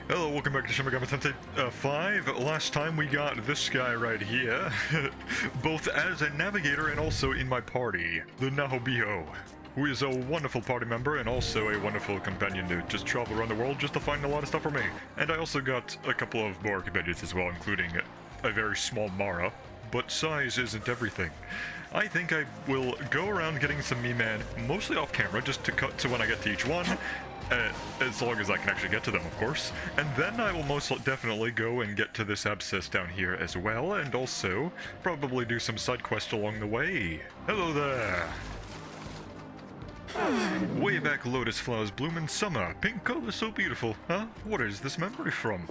Hello, welcome back to Shin Megami Tensei 5. Last time we got this guy right here, both as a navigator and also in my party, the Nahobiho, who is a wonderful party member and also a wonderful companion to just travel around the world just to find a lot of stuff for me. And I also got a couple of more companions as well, including a very small Mara, but size isn't everything. I think I will go around getting some Me-Man, mostly off camera, just to cut to when I get to each one, as long as I can actually get to them, of course. And then I will most definitely go and get to this abscess down here as well, and also probably do some side quests along the way. Hello there! Way back lotus flowers bloom in summer. Pink color so beautiful, huh? What is this memory from?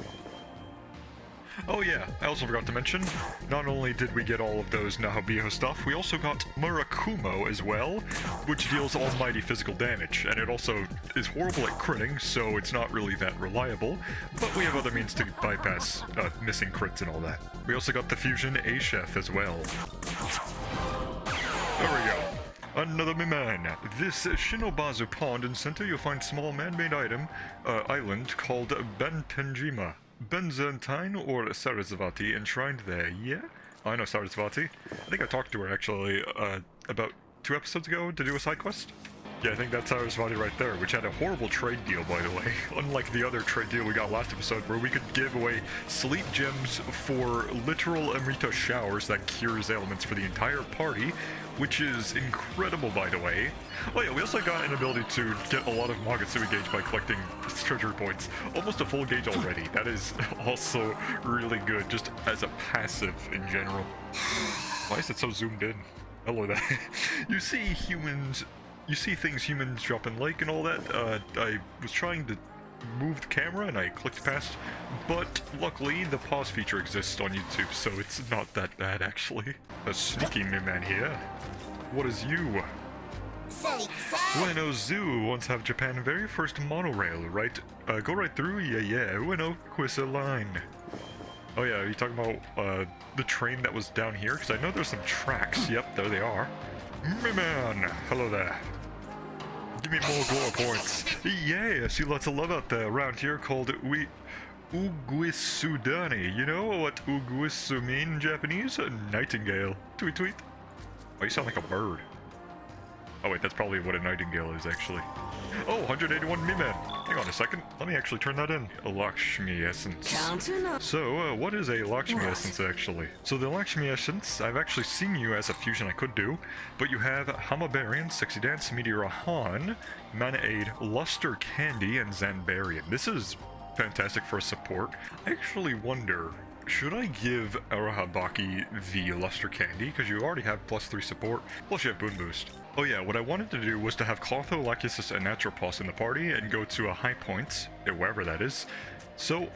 Oh yeah, I also forgot to mention, not only did we get all of those Nahobiho stuff, we also got Murakumo as well, which deals almighty physical damage, and it also is horrible at critting, so it's not really that reliable, but we have other means to bypass missing crits and all that. We also got the Fusion A-Chef as well. There we go. Another Me-Man. This Shinobazu pond and center you'll find small man-made island called Bentenjima. Byzantine or Sarasvati enshrined there, yeah? Oh, I know Sarasvati. I think I talked to her actually about 2 episodes ago to do a side quest. Yeah, I think that's Sarasvati right there, which had a horrible trade deal, by the way. Unlike the other trade deal we got last episode, where we could give away sleep gems for literal Amrita showers that cures ailments for the entire party, which is incredible, by the way. Oh yeah, we also got an ability to get a lot of Magatsu gauge by collecting treasure points. Almost a full gauge already. That is also really good, just as a passive in general. Why is it so zoomed in? Hello there. You see things humans drop in lake and all that. I was trying to move the camera and I clicked past, but luckily the pause feature exists on YouTube, so it's not that bad actually. A sneaky Me-Man here. What is you? Ueno Zoo once have Japan very first monorail, right? Go right through? Yeah. Ueno Quissa line. Oh yeah, are you talking about the train that was down here? Because I know there's some tracks. Yep, there they are. Me-Man! Hello there. Give me more glow points. Yeah, I see lots of love out there around here called Uguisudani. You know what Uguisu mean in Japanese? A nightingale. Tweet tweet. Oh, you sound like a bird. Oh wait, that's probably what a nightingale is actually. Oh, 181 Me-Man. Hang on a second. Let me actually turn that in. A Lakshmi Essence. So, what is a Lakshmi Essence actually? So the Lakshmi Essence, I've actually seen you as a fusion I could do, but you have Hamabarian, Sexy Dance, Meteora Han, Mana Aid, Luster Candy, and Zanbarian. This is fantastic for a support. I actually wonder, should I give Arahabaki the Luster Candy? Because you already have +3 support, plus you have Boon Boost. Oh yeah, what I wanted to do was to have Clotho, Lachesis, and Naturopos in the party and go to a high point, wherever that is. So,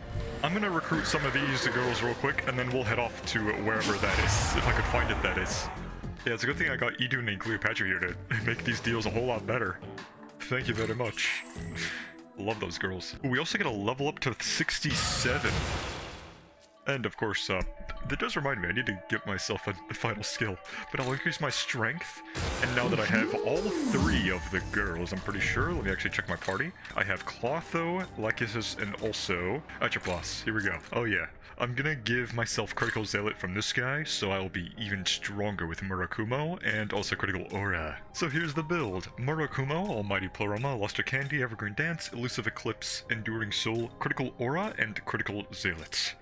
I'm gonna recruit some of these girls real quick, and then we'll head off to wherever that is, if I could find it, that is. Yeah, it's a good thing I got Idun and Cleopatra here to make these deals a whole lot better. Thank you very much. Love those girls. Ooh, we also get a level up to 67. And of course, that does remind me, I need to give myself a final skill. But I'll increase my strength, and now that I have all 3 of the girls, I'm pretty sure, let me actually check my party. I have Clotho, Lachesis, and also Atropos. Here we go. Oh yeah, I'm gonna give myself Critical Zealot from this guy, so I'll be even stronger with Murakumo, and also Critical Aura. So here's the build. Murakumo, Almighty Pleroma, Luster Candy, Evergreen Dance, Elusive Eclipse, Enduring Soul, Critical Aura, and Critical Zealots.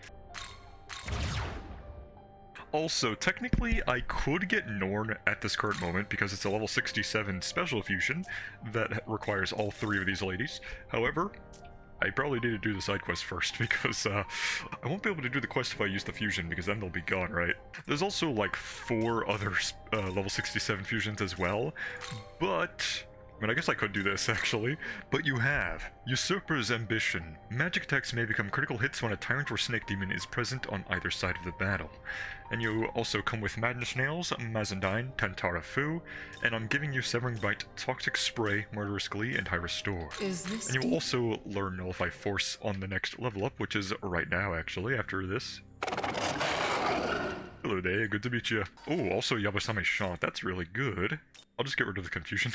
Also, technically, I could get Norn at this current moment because it's a level 67 special fusion that requires all 3 of these ladies. However, I probably need to do the side quest first because I won't be able to do the quest if I use the fusion because then they'll be gone, right? There's also like 4 other level 67 fusions as well, but I mean, I guess I could do this, actually. But you have Usurper's Ambition. Magic attacks may become critical hits when a Tyrant or Snake Demon is present on either side of the battle. And you also come with Madness Nails, Mazandine, Tantara Fu, and I'm giving you Severing Bite, Toxic Spray, Murderous Glee, and High Restore. And you will also learn Nullify Force on the next level up, which is right now, actually, after this. Hello there, good to meet you. Oh, also Yabasame Shant, that's really good. I'll just get rid of the confusion.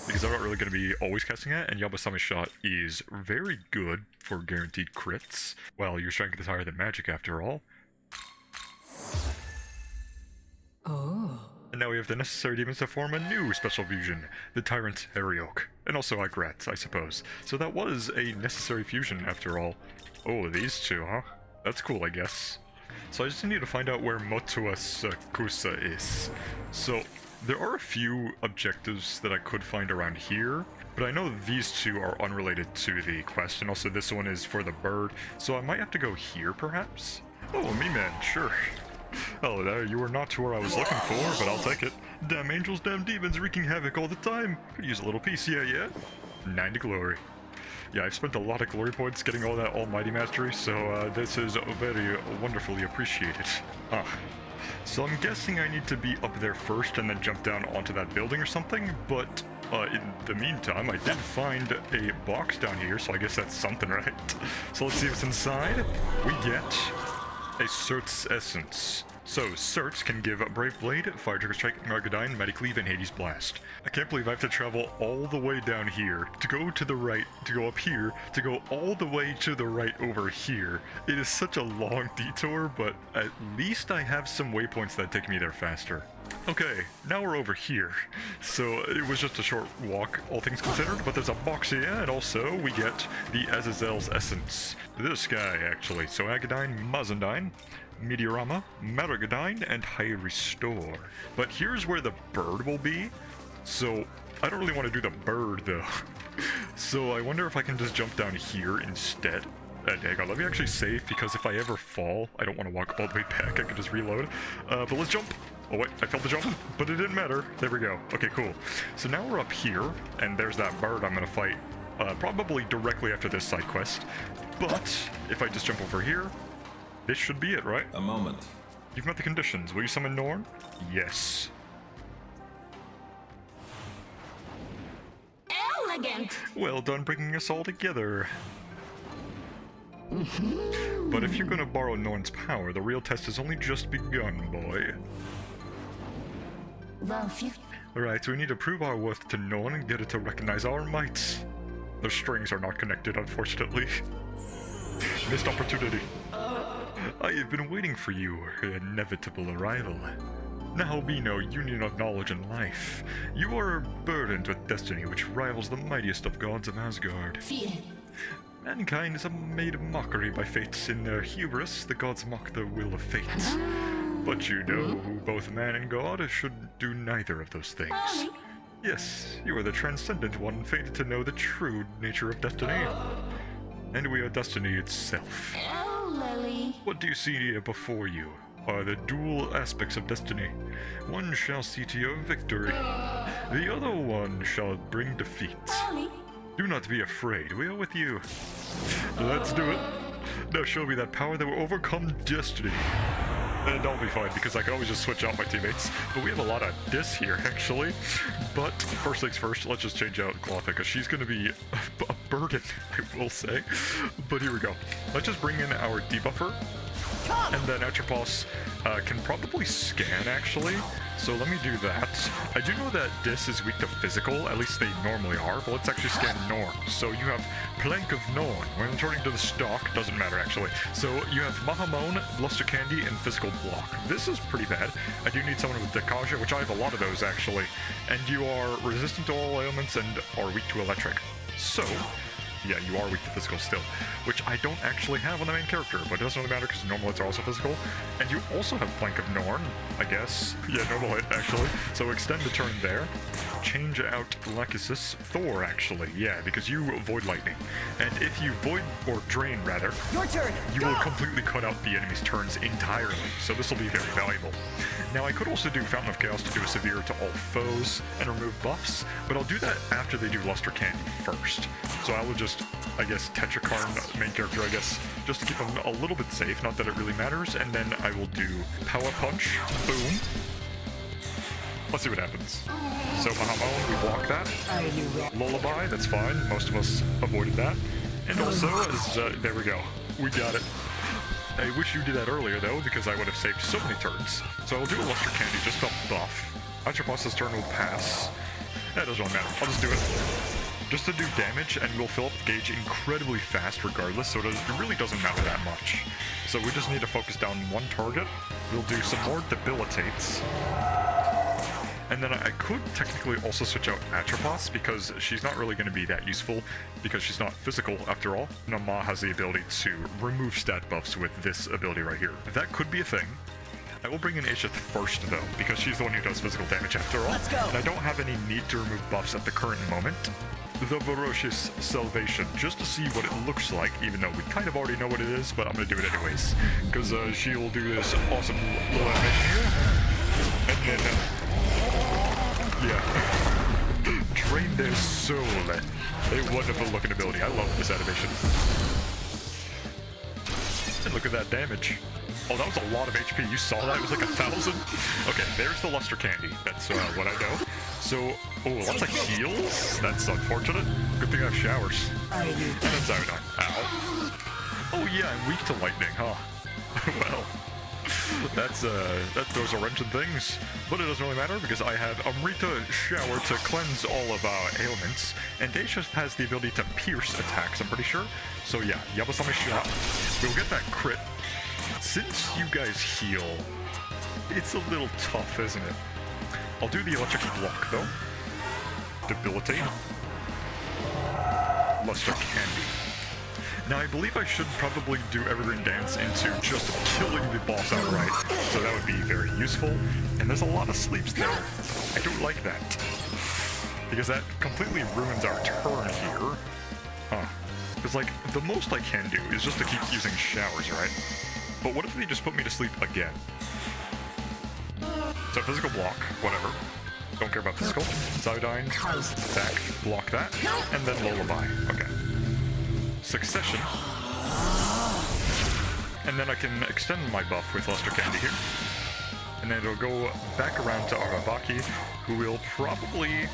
because I'm not really going to be always casting it, and Yabasami Shot is very good for guaranteed crits. Well, your strength is higher than magic after all. Oh. And now we have the necessary demons to form a new special fusion, the Tyrant Arioch. And also Igrat, I suppose. So that was a necessary fusion after all. Oh, these two, huh? That's cool, I guess. So I just need to find out where Motua Sakusa is. So there are a few objectives that I could find around here, but I know these two are unrelated to the quest, and also this one is for the bird, so I might have to go here perhaps? Oh, me man, sure. Hello there, you were not where I was looking for, but I'll take it. Damn angels, damn demons wreaking havoc all the time. Could use a little peace, yeah? 90 glory. Yeah, I've spent a lot of glory points getting all that almighty mastery, so this is very wonderfully appreciated. So I'm guessing I need to be up there first and then jump down onto that building or something, but in the meantime, I did find a box down here, so I guess that's something, right? So let's see what's inside. We get a Cert's Essence. So, Certs can give Brave Blade, Fire Trigger Strike, Margadine, Mighty Cleave, and Hades Blast. I can't believe I have to travel all the way down here, to go to the right, to go up here, to go all the way to the right over here. It is such a long detour, but at least I have some waypoints that take me there faster. Okay, now we're over here. So, it was just a short walk, all things considered, but there's a box here, and also we get the Azazel's Essence. This guy, actually. So, Agadine, Mazandine, Meteorama, Maragadine, and High Restore. But here's where the bird will be. So, I don't really want to do the bird, though. So, I wonder if I can just jump down here instead. Hang on, let me actually save, because if I ever fall, I don't want to walk all the way back. I can just reload. But let's jump. Oh, wait, I failed the jump, but it didn't matter. There we go. Okay, cool. So now we're up here, and there's that bird I'm going to fight probably directly after this side quest. But if I just jump over here, this should be it, right? A moment. You've met the conditions. Will you summon Norn? Yes. Elegant. Well done bringing us all together. But if you're gonna borrow Norn's power, the real test has only just begun, boy. Right, we need to prove our worth to Norn and get it to recognize our might. The strings are not connected, unfortunately. Missed opportunity. I have been waiting for you, her inevitable arrival. Now be no union of knowledge and life. You are burdened with destiny which rivals the mightiest of gods of Asgard. Mankind is made mockery by fates. In their hubris, the gods mock the will of fate. But you know who both man and god should do neither of those things. Yes, you are the transcendent one, fated to know the true nature of destiny. And we are destiny itself. What do you see here before you are the dual aspects of destiny. One shall see to your victory, the other one shall bring defeat. Do not be afraid, we are with you. Let's do it. Now show me that power that will overcome destiny. And I'll be fine, because I can always just switch out my teammates. But we have a lot of dis here, actually. But first things first, let's just change out Clotha, because she's going to be a burden, I will say. But here we go. Let's just bring in our debuffer. And then Atropos can probably scan, actually. So let me do that. I do know that Dis is weak to physical, at least they normally are, but let's actually scan Norn. So you have Plank of Norn. When returning to the stock, doesn't matter actually. So you have Mahamon, Luster Candy, and Physical Block. This is pretty bad. I do need someone with Dekaja, which I have a lot of those actually. And you are resistant to all ailments and are weak to electric. So, yeah, you are weak to physical still, which I don't actually have on the main character, but it doesn't really matter because normal hits are also physical. And you also have Plank of Norn, I guess. Yeah, normal hit, actually. So extend the turn there. Change out Lachesis. Thor, actually, yeah, because you Void Lightning. And if you Void, or Drain, rather, your turn. You will completely cut out the enemy's turns entirely, so this will be very valuable. Now, I could also do Fountain of Chaos to do a severe to all foes and remove buffs, but I'll do that after they do Luster Candy first. So I will just, I guess, Tetrakarn, main character, I guess, just to keep him a little bit safe, not that it really matters, and then I will do Power Punch, boom. Let's see what happens. So Mahamon, we block that. Lullaby, that's fine, most of us avoided that. And also, there we go, we got it. I wish you did that earlier though, because I would have saved so many turns. So I'll do a Luster Candy just to buff. Atropos' turn will pass. That doesn't really matter. I'll just do it. Just to do damage, and we'll fill up the gauge incredibly fast regardless, so it really doesn't matter that much. So we just need to focus down one target. We'll do some more debilitates. And then I could technically also switch out Atropos, because she's not really going to be that useful, because she's not physical after all. Nama has the ability to remove stat buffs with this ability right here. That could be a thing. I will bring in Aishith first though, because she's the one who does physical damage after all. Let's go. And I don't have any need to remove buffs at the current moment. The Ferocious Salvation, just to see what it looks like, even though we kind of already know what it is, but I'm going to do it anyways. Because she'll do this awesome little animation here. And then, yeah. Drain their soul. A wonderful looking ability. I love this animation. And look at that damage. Oh, that was a lot of HP. You saw that? It was like 1,000. Okay, there's the Luster Candy. That's what I know. So, oh, lots of heals? That's unfortunate. Good thing I have showers. And then Zyodine. Ow. Oh yeah, I'm weak to lightning, huh? Well, that throws a wrench in things. But it doesn't really matter because I have Amrita Shower to cleanse all of our ailments. And Daisha has the ability to pierce attacks, I'm pretty sure. So yeah, Yabasame Shot. We'll get that crit. Since you guys heal, it's a little tough, isn't it? I'll do the electric block, though. Debilitate. Luster Candy. Now, I believe I should probably do Evergreen Dance into just killing the boss outright, so that would be very useful. And there's a lot of sleeps there. I don't like that. Because that completely ruins our turn here. Huh. Because, like, the most I can do is just to keep using showers, right? But what if they just put me to sleep again? So physical block, whatever. Don't care about physical. Zyodine, attack, block that, and then lullaby. Okay. Succession. And then I can extend my buff with Luster Candy here. And then it'll go back around to Arabaki, who will probably,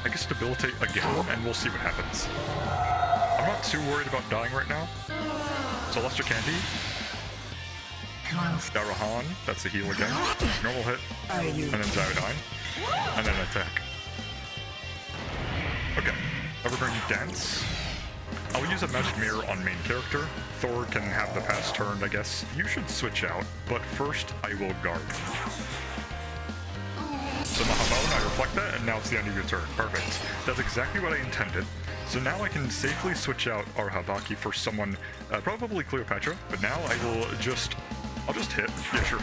I guess, debilitate again, and we'll see what happens. I'm not too worried about dying right now. So Luster Candy. Darahan, that's a heal again. Normal hit. And then Zyodine. And then attack. Okay. Evergreen Dance. I'll use a Magic Mirror on main character. Thor can have the pass turned, I guess. You should switch out, but first I will guard. So Mahamon, I reflect that, and now it's the end of your turn. Perfect. That's exactly what I intended. So now I can safely switch out our Habaki for someone, probably Cleopatra, but now I'll just hit. Yeah, sure.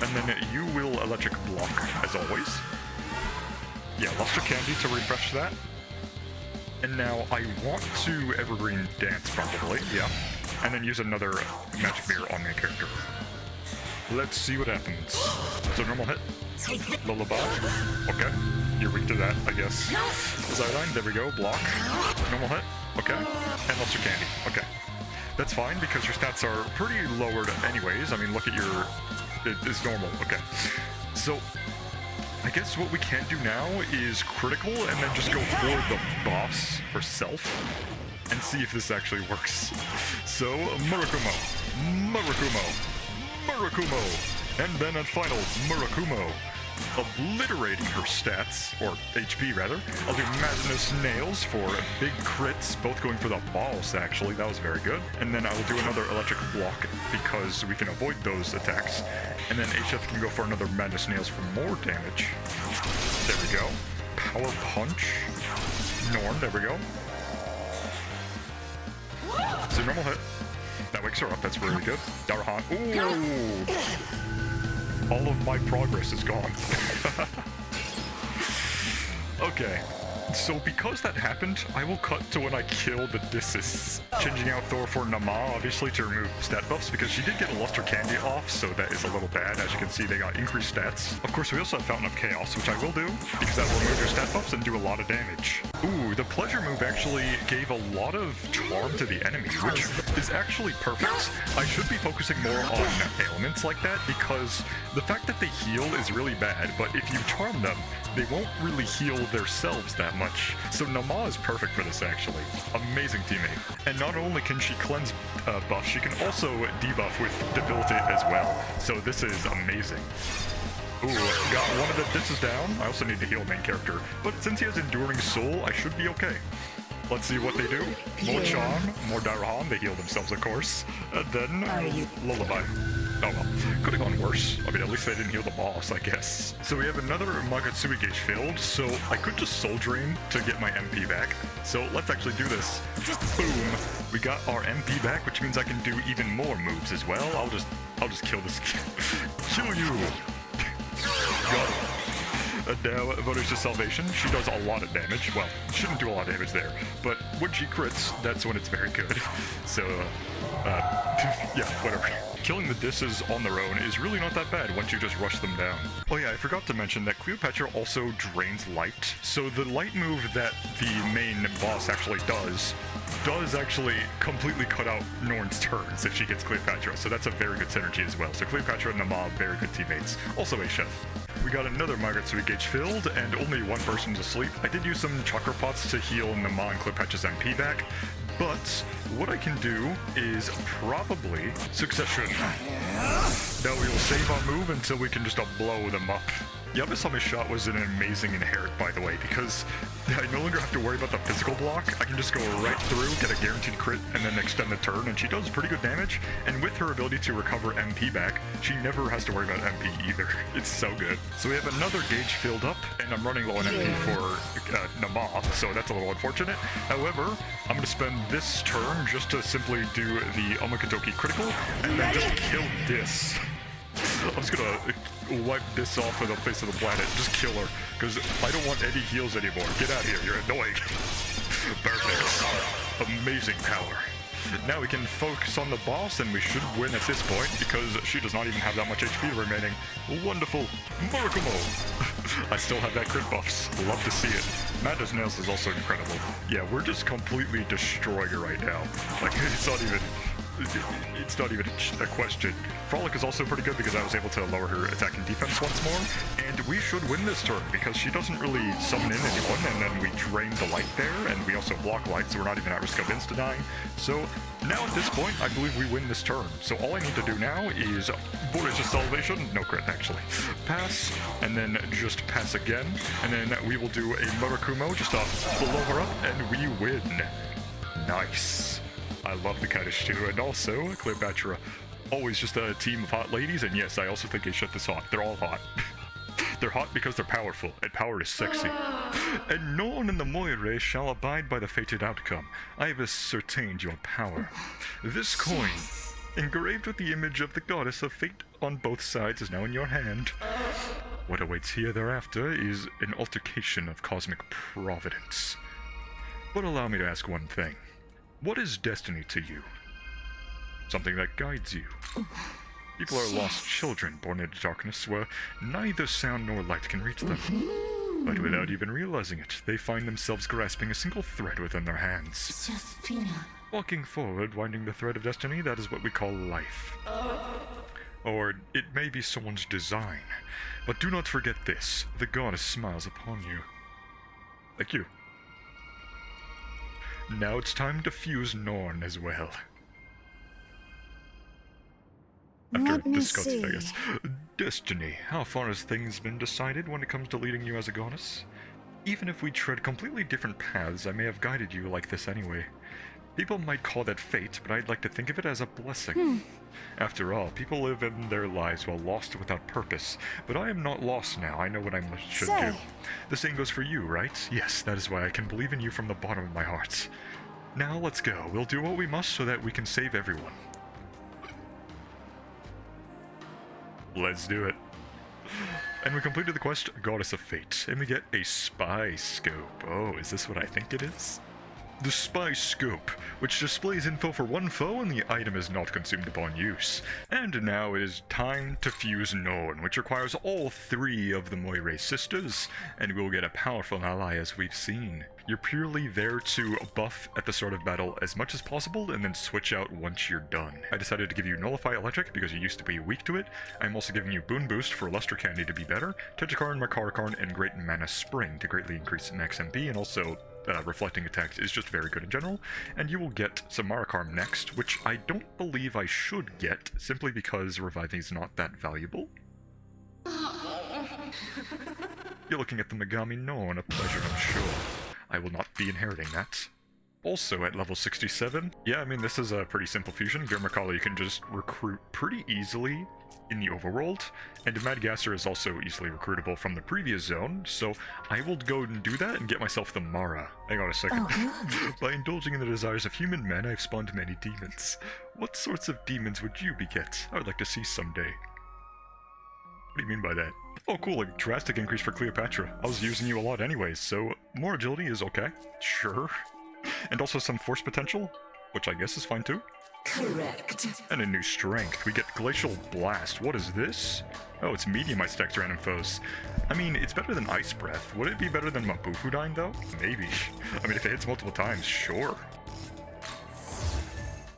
And then you will electric block, as always. Yeah, Luster Candy to refresh that. And now I want to Evergreen Dance, probably, yeah. And then use another Magic Mirror on my character. Let's see what happens. So normal hit. Lullaby. Okay. You're weak to that, I guess. Zyodine, there we go. Block. Normal hit. Okay. And Luster Candy. Okay. That's fine, because your stats are pretty lowered anyways. I mean, look at your... It's normal. Okay. So, I guess what we can do now is critical, and then just go for the boss herself, and see if this actually works. So, Murakumo. And then at final, Murakumo. Obliterating her stats, or HP rather. I'll do Madness Nails for big crits, both going for the balls actually, that was very good. And then I will do another electric block because we can avoid those attacks. And then Aishith can go for another Madness Nails for more damage. There we go. Power Punch. Norm, there we go. So normal hit. That wakes her up, that's really good. Darahan. Ooh! All of my progress is gone. Okay. So because that happened, I will cut to when I kill the Disses. Changing out Thor for Nama, obviously, to remove stat buffs, because she did get a Luster Candy off, so that is a little bad. As you can see, they got increased stats. Of course, we also have Fountain of Chaos, which I will do, because that will remove your stat buffs and do a lot of damage. Ooh, the Pleasure move actually gave a lot of charm to the enemy, which is actually perfect. I should be focusing more on ailments like that, because the fact that they heal is really bad, but if you charm them, they won't really heal themselves that much. So Nama is perfect for this, actually. Amazing teammate. And not only can she cleanse buff, she can also debuff with debilitate as well. So this is amazing. Ooh, got one of the disses down. I also need to heal main character, but since he has Enduring Soul, I should be okay. Let's see what they do. More charm, more Darahan, they heal themselves, of course. And then, Lullaby. Oh well, could have gone worse. I mean, at least they didn't heal the boss, I guess. So we have another Magatsui gauge filled, so I could just Soul Drain to get my MP back. So let's actually do this. Boom! We got our MP back, which means I can do even more moves as well. I'll just kill this kid. Kill you! Got it. And now, Voters to Salvation, she does a lot of damage. Well, shouldn't do a lot of damage there, but when she crits, that's when it's very good. So, yeah, whatever. Killing the disses on their own is really not that bad once you just rush them down. Oh yeah, I forgot to mention that Cleopatra also drains light. So the light move that the main boss actually does actually completely cut out Norn's turns if she gets Cleopatra, so that's a very good synergy as well. So Cleopatra and Nama, very good teammates. Also a chef. We got another Magatsui gauge filled, and only one person's asleep. I did use some chakra pots to heal Nama and Cleopatra's MP back, but what I can do is probably Succession. Now we will save our move until we can just blow them up. Yabasami's shot was an amazing inherit, by the way, because I no longer have to worry about the physical block. I can just go right through, get a guaranteed crit, and then extend the turn, and she does pretty good damage. And with her ability to recover MP back, she never has to worry about MP either. It's so good. So we have another gauge filled up, and I'm running low on MP for Nama, so that's a little unfortunate. However, I'm going to spend this turn just to simply do the Omakatoki critical, and then just kill this. I'm just gonna wipe this off of the face of the planet. Just kill her, because I don't want any heals anymore. Get out of here, you're annoying. Perfect. Amazing power. Now we can focus on the boss, and we should win at this point, because she does not even have that much HP remaining. Wonderful. Murakumo. I still have that crit buffs. Love to see it. Madness Nails is also incredible. Yeah, we're just completely destroying her right now. Like, it's not even a question. Frolic is also pretty good because I was able to lower her attack and defense once more, and we should win this turn because she doesn't really summon in anyone, and then we drain the light there, and we also block light, so we're not even at risk of insta-dying. So now at this point, I believe we win this turn. So all I need to do now is Voyage of Salvation, no crit actually, pass, and then just pass again, and then we will do a Murakumo just to blow her up, and we win. Nice. I love the Kaddish too, and also Cleopatra. Always just a team of hot ladies, and yes, I also think Aishut is hot. They're all hot. They're hot because they're powerful, and power is sexy. And no one in the Moire shall abide by the fated outcome. I have ascertained your power. This coin, engraved with the image of the goddess of fate on both sides, is now in your hand. What awaits here thereafter is an altercation of cosmic providence. But allow me to ask one thing. What is destiny to you? Something that guides you. People are lost children born into darkness where neither sound nor light can reach them. But without even realizing it, they find themselves grasping a single thread within their hands. Walking forward, winding the thread of destiny, that is what we call life. Or it may be someone's design. But do not forget this, the goddess smiles upon you. Thank you. Now it's time to fuse Norn as well. After discussing, I guess. Destiny. How far has things been decided when it comes to leading you as a goddess? Even if we tread completely different paths, I may have guided you like this anyway. People might call that fate, but I'd like to think of it as a blessing. After all, people live in their lives while lost without purpose, but I am not lost now. I know what I should do. The same goes for you, right? Yes, that is why I can believe in you from the bottom of my heart. Now let's go. We'll do what we must so that we can save everyone. Let's do it. And we completed the quest, Goddess of Fate, and we get a spy scope. Oh, is this what I think it is? The spy scope, which displays info for one foe and the item is not consumed upon use. And now it is time to fuse Norn, which requires all 3 of the Moire sisters, and we'll get a powerful ally as we've seen. You're purely there to buff at the start of battle as much as possible and then switch out once you're done. I decided to give you Nullify Electric because you used to be weak to it. I'm also giving you Boon Boost for Luster Candy to be better, Tetrakarn, Makarakarn, and Great Mana Spring to greatly increase max MP, and also Reflecting Attacks is just very good in general, and you will get some Marakarm next, which I don't believe I should get, simply because Reviving is not that valuable. You're looking at the Megami Non, a pleasure, I'm sure. I will not be inheriting that. Also at level 67, yeah, I mean, this is a pretty simple fusion. Gurmakala you can just recruit pretty easily in the overworld, and Madagascar is also easily recruitable from the previous zone, so I will go and do that and get myself the Mara. Hang on a second. Oh, By indulging in the desires of human men, I've spawned many demons. What sorts of demons would you beget? I would like to see someday. What do you mean by that? Oh cool, a drastic increase for Cleopatra. I was using you a lot anyways, so more agility is okay. Sure. And also some force potential, which I guess is fine too. Correct. And a new strength. We get Glacial Blast. What is this? Oh, it's medium ice attacks random foes. I mean, it's better than Ice Breath. Would it be better than Mabufudine though? Maybe. I mean, if it hits multiple times, sure.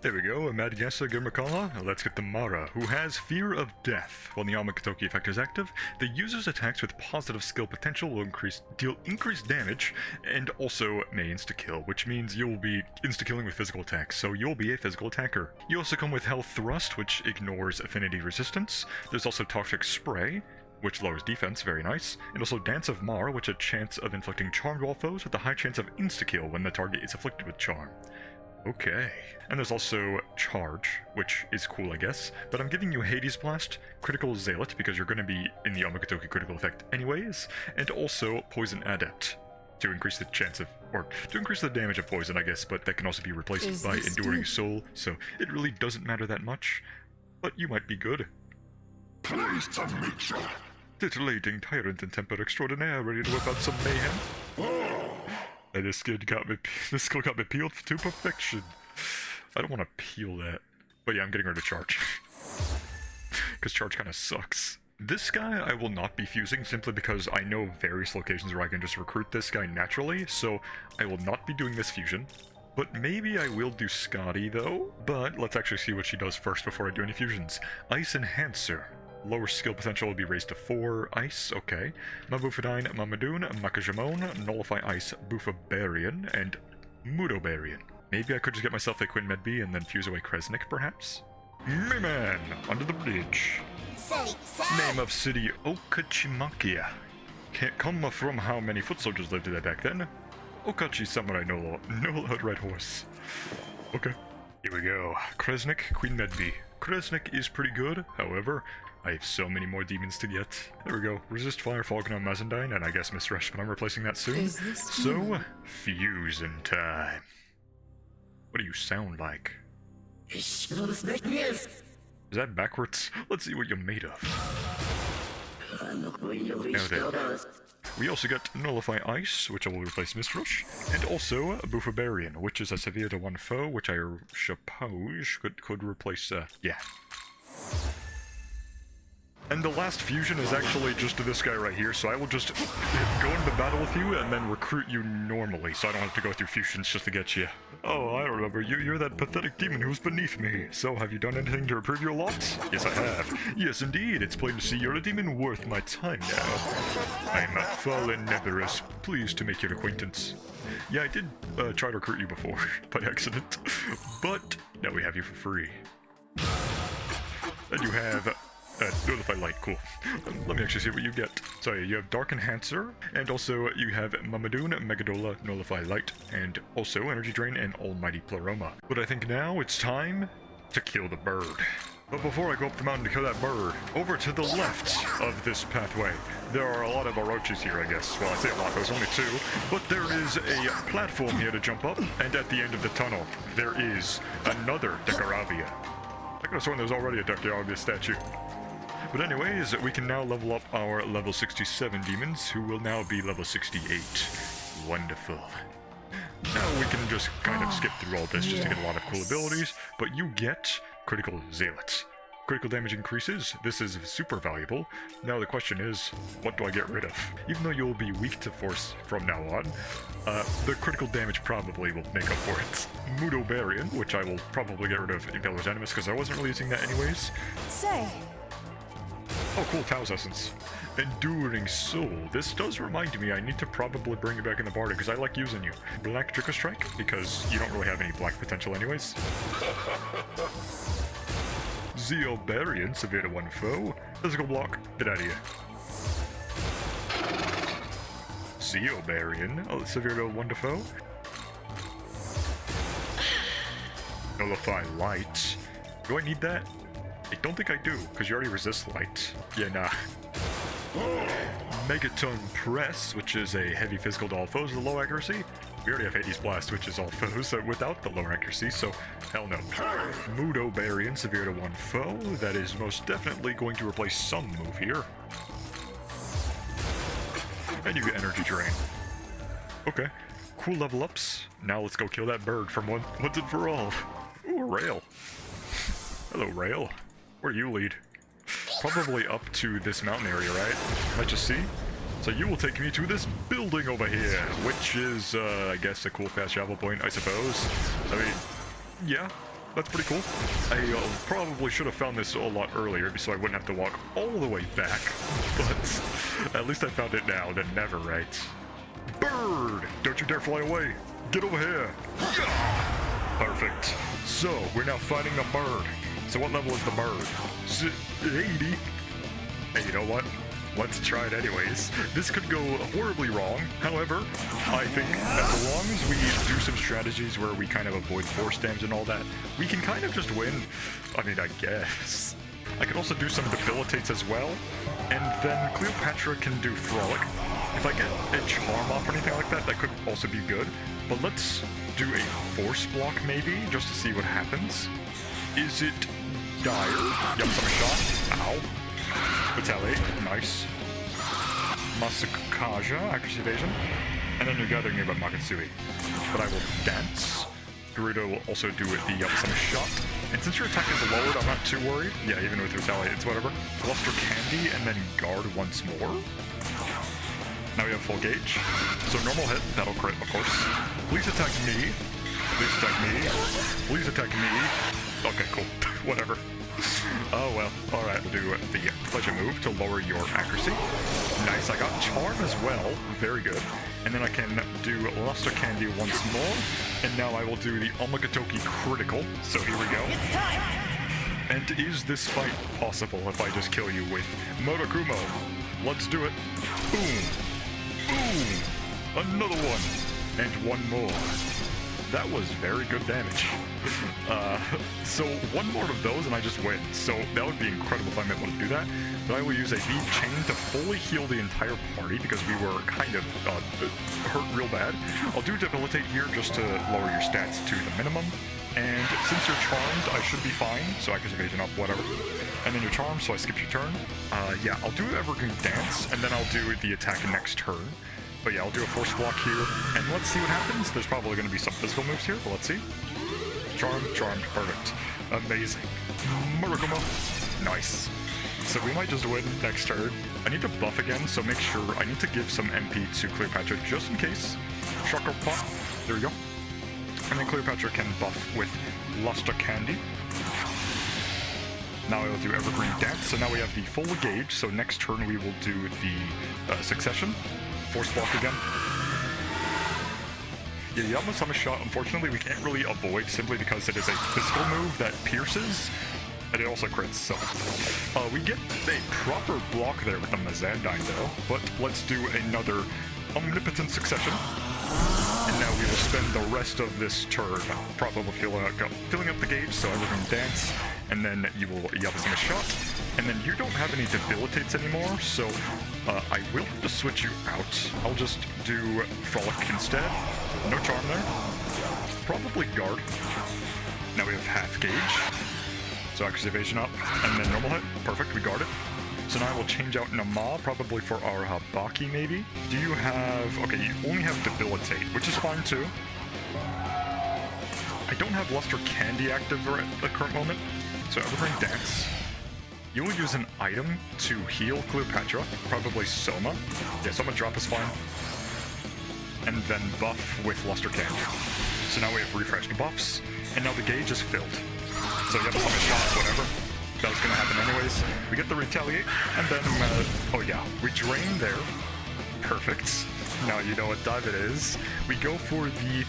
There we go, a Madagascar Gurmakala. Let's get the Mara, who has Fear of Death. When the Amakatoki effect is active, the user's attacks with positive skill potential will deal increased damage, and also may insta-kill, which means you'll be insta-killing with physical attacks, so you'll be a physical attacker. You also come with Health Thrust, which ignores affinity resistance. There's also Toxic Spray, which lowers defense, very nice, and also Dance of Mara, which has a chance of inflicting charmed wall foes with a high chance of insta-kill when the target is afflicted with charm. Okay. And there's also Charge, which is cool, I guess, but I'm giving you Hades Blast, Critical Zealot, because you're going to be in the Amakatoki critical effect anyways, and also Poison Adept, to increase the chance of, or to increase the damage of poison, I guess, but that can also be replaced by Enduring Soul, so it really doesn't matter that much, but you might be good. Pleased to meet you. Titillating tyrant and temper extraordinaire, ready to whip out some mayhem? And this skill got me peeled to perfection. I don't want to peel that. But yeah, I'm getting rid of Charge. Because Charge kind of sucks. This guy I will not be fusing simply because I know various locations where I can just recruit this guy naturally, so I will not be doing this fusion. But maybe I will do Scotty though. But let's actually see what she does first before I do any fusions. Ice Enhancer. Lower skill potential will be raised to 4. Ice, okay. Mabufudine, Mamadoon, Makajamon, Nullify Ice, Bufabarian, and Mudobarian. Maybe I could just get myself a Quinn Medbee and then fuse away Kresnik, perhaps? Me-Man! Under the bridge. Name of city, Okachimakia. Can't come from how many foot soldiers lived there back then. Okachi Samurai no Red Horse. Okay. Here we go. Kresnik, Queen Medbee. Kresnik is pretty good, however, I have so many more demons to get. There we go. Resist Fire, Falcon on Mazandine, and I guess Mistrush, but I'm replacing that soon. So, fusion time. What do you sound like? Is that backwards? Let's see what you're made of. Now then. We also got Nullify Ice, which I will replace Mistrush, and also Bufabarian, which is a severe to one foe, which I suppose could replace, yeah. And the last fusion is actually just to this guy right here, so I will just go into battle with you and then recruit you normally, so I don't have to go through fusions just to get you. Oh, I remember you. You're that pathetic demon who's beneath me. So, have you done anything to improve your lot? Yes, I have. Yes, indeed. It's plain to see you're a demon worth my time now. I'm a fallen Neberus. Pleased to make your acquaintance. Yeah, I did try to recruit you before, by accident. But now we have you for free. And you have... Notify Light, cool. Let me actually see what you get. So yeah, you have Dark Enhancer, and also you have Mamadoon, Megadola, Nullify Light, and also Energy Drain and Almighty Pleroma. But I think now it's time to kill the bird. But before I go up the mountain to kill that bird, over to the left of this pathway, there are a lot of Orochis here, I guess. Well, I say a lot, there's only 2, but there is a platform here to jump up, and at the end of the tunnel, there is another Decaravia. I could have sworn there's already a Decaravia statue. But anyways, we can now level up our level 67 demons, who will now be level 68. Wonderful. Now we can just kind of skip through all this just to get a lot of cool abilities, but you get Critical Zealot. Critical damage increases. This is super valuable. Now the question is, what do I get rid of? Even though you'll be weak to force from now on, the critical damage probably will make up for it. Mudobarian, which I will probably get rid of Impeller's Animus, because I wasn't really using that anyways. Say. Oh cool, Tao's Essence. Enduring Soul. This does remind me I need to probably bring you back in the bardo because I like using you. Black Trick or Strike, because you don't really have any black potential anyways. Zeobarian, severe to one foe. Physical block, get out of here. Zeobarian, severe to 1 to foe. Nullify light. Do I need that? I don't think I do, because you already resist light. Yeah, nah. Megaton Press, which is a heavy physical to all foes with low accuracy. We already have Hades Blast, which is all foes without the lower accuracy, so hell no. Mudobarian, severe to 1 foe. That is most definitely going to replace some move here. And you get energy drain. Okay, cool level ups. Now let's go kill that bird from once and for all. Ooh, Rail. Hello, Rail. Where do you lead? Probably up to this mountain area, right? Let's just see. So you will take me to this building over here, which is, I guess, a cool fast travel point, I suppose. I mean, yeah, that's pretty cool. I probably should have found this a lot earlier, so I wouldn't have to walk all the way back. But at least I found it now, then never, right? Bird! Don't you dare fly away! Get over here! Yeah! Perfect. So, we're now fighting the bird. So what level is the bird? 80. Hey, you know what? Let's try it anyways. This could go horribly wrong. However, I think as long as we do some strategies where we kind of avoid force damage and all that, we can kind of just win. I mean, I guess. I could also do some debilitates as well. And then Cleopatra can do Frolic. If I get a charm off or anything like that, that could also be good. But let's do a force block maybe, just to see what happens. Is it dire? Yep, some shot. Ow. Retaliate. Nice. Masakaja, accuracy evasion. And then you're gathering nearby Makatsui. But I will dance. Gerudo will also do it the some shot. And since your attack is lowered, I'm not too worried. Yeah, even with retaliate, it's whatever. Cluster Candy and then guard once more. Now we have full gauge. So normal hit, that'll crit, of course. Please attack me. Please attack me. Please attack me. Okay, cool. Whatever. Oh well. Alright, we'll do the pleasure move to lower your accuracy. Nice, I got charm as well. Very good. And then I can do Luster Candy once more. And now I will do the Omagatoki critical. So here we go. It's time! And is this fight possible if I just kill you with Murakumo? Let's do it. Boom. Boom. Another one. And one more. That was very good damage. So one more of those and I just win. So that would be incredible if I'm able to do that. But I will use a bead chain to fully heal the entire party because we were kind of hurt real bad. I'll do debilitate here just to lower your stats to the minimum. And since you're charmed, I should be fine. So I can evasion up, whatever. And then you're charmed, so I skip your turn. Yeah, I'll do Evergreen Dance, and then I'll do the attack next turn. But yeah, I'll do a force block here, and let's see what happens. There's probably going to be some physical moves here, but let's see. Charmed, charmed, perfect. Amazing. Murakumo. Nice. So we might just win next turn. I need to buff again, so make sure I need to give some MP to Cleopatra just in case. Chakra Pop. There we go. And then Cleopatra can buff with Luster Candy. Now I will do Evergreen Dance, so now we have the full gauge, so next turn we will do the Succession. Force block again. Yeah, Yamasama shot, unfortunately, we can't really avoid simply because it is a physical move that pierces, and it also crits, so... we get a proper block there with the Mazandine, though, but let's do another Omnipotent Succession. And now we will spend the rest of this turn probably filling up the gauge, so Evergreen Dance, and then you will Yamasama shot. And then you don't have any debilitates anymore, so I will just switch you out. I'll just do Frolic instead. No charm there. Probably guard. Now we have half gauge. So accuracy evasion up, and then normal hit. Perfect, we guard it. So now I will change out Nama, probably for our Habaki maybe. Do you have... Okay, you only have debilitate, which is fine too. I don't have Luster Candy active at the current moment, so Evergreen Dance. You will use an item to heal Cleopatra, probably Soma. Yeah, Soma drop is fine. And then buff with Luster Candy. So now we have refreshed buffs, and now the gauge is filled. So you have a summon shot, whatever. That was gonna happen anyways. We get the retaliate, and then, oh yeah, we drain there. Perfect. Now you know what dive it is. We go for the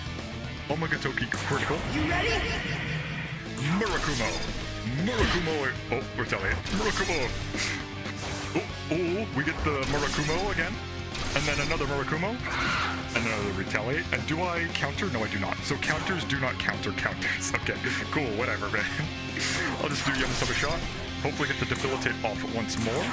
Omagatoki critical. You ready? Murakumo. Murakumo. Oh, retaliate. Murakumo. Oh, we get the Murakumo again. And then another Murakumo, and another Retaliate. And do I counter? No, I do not. So counters do not counter counters. Okay, cool, whatever, man. I'll just do Yamasaba shot. Hopefully get the Debilitate off once more.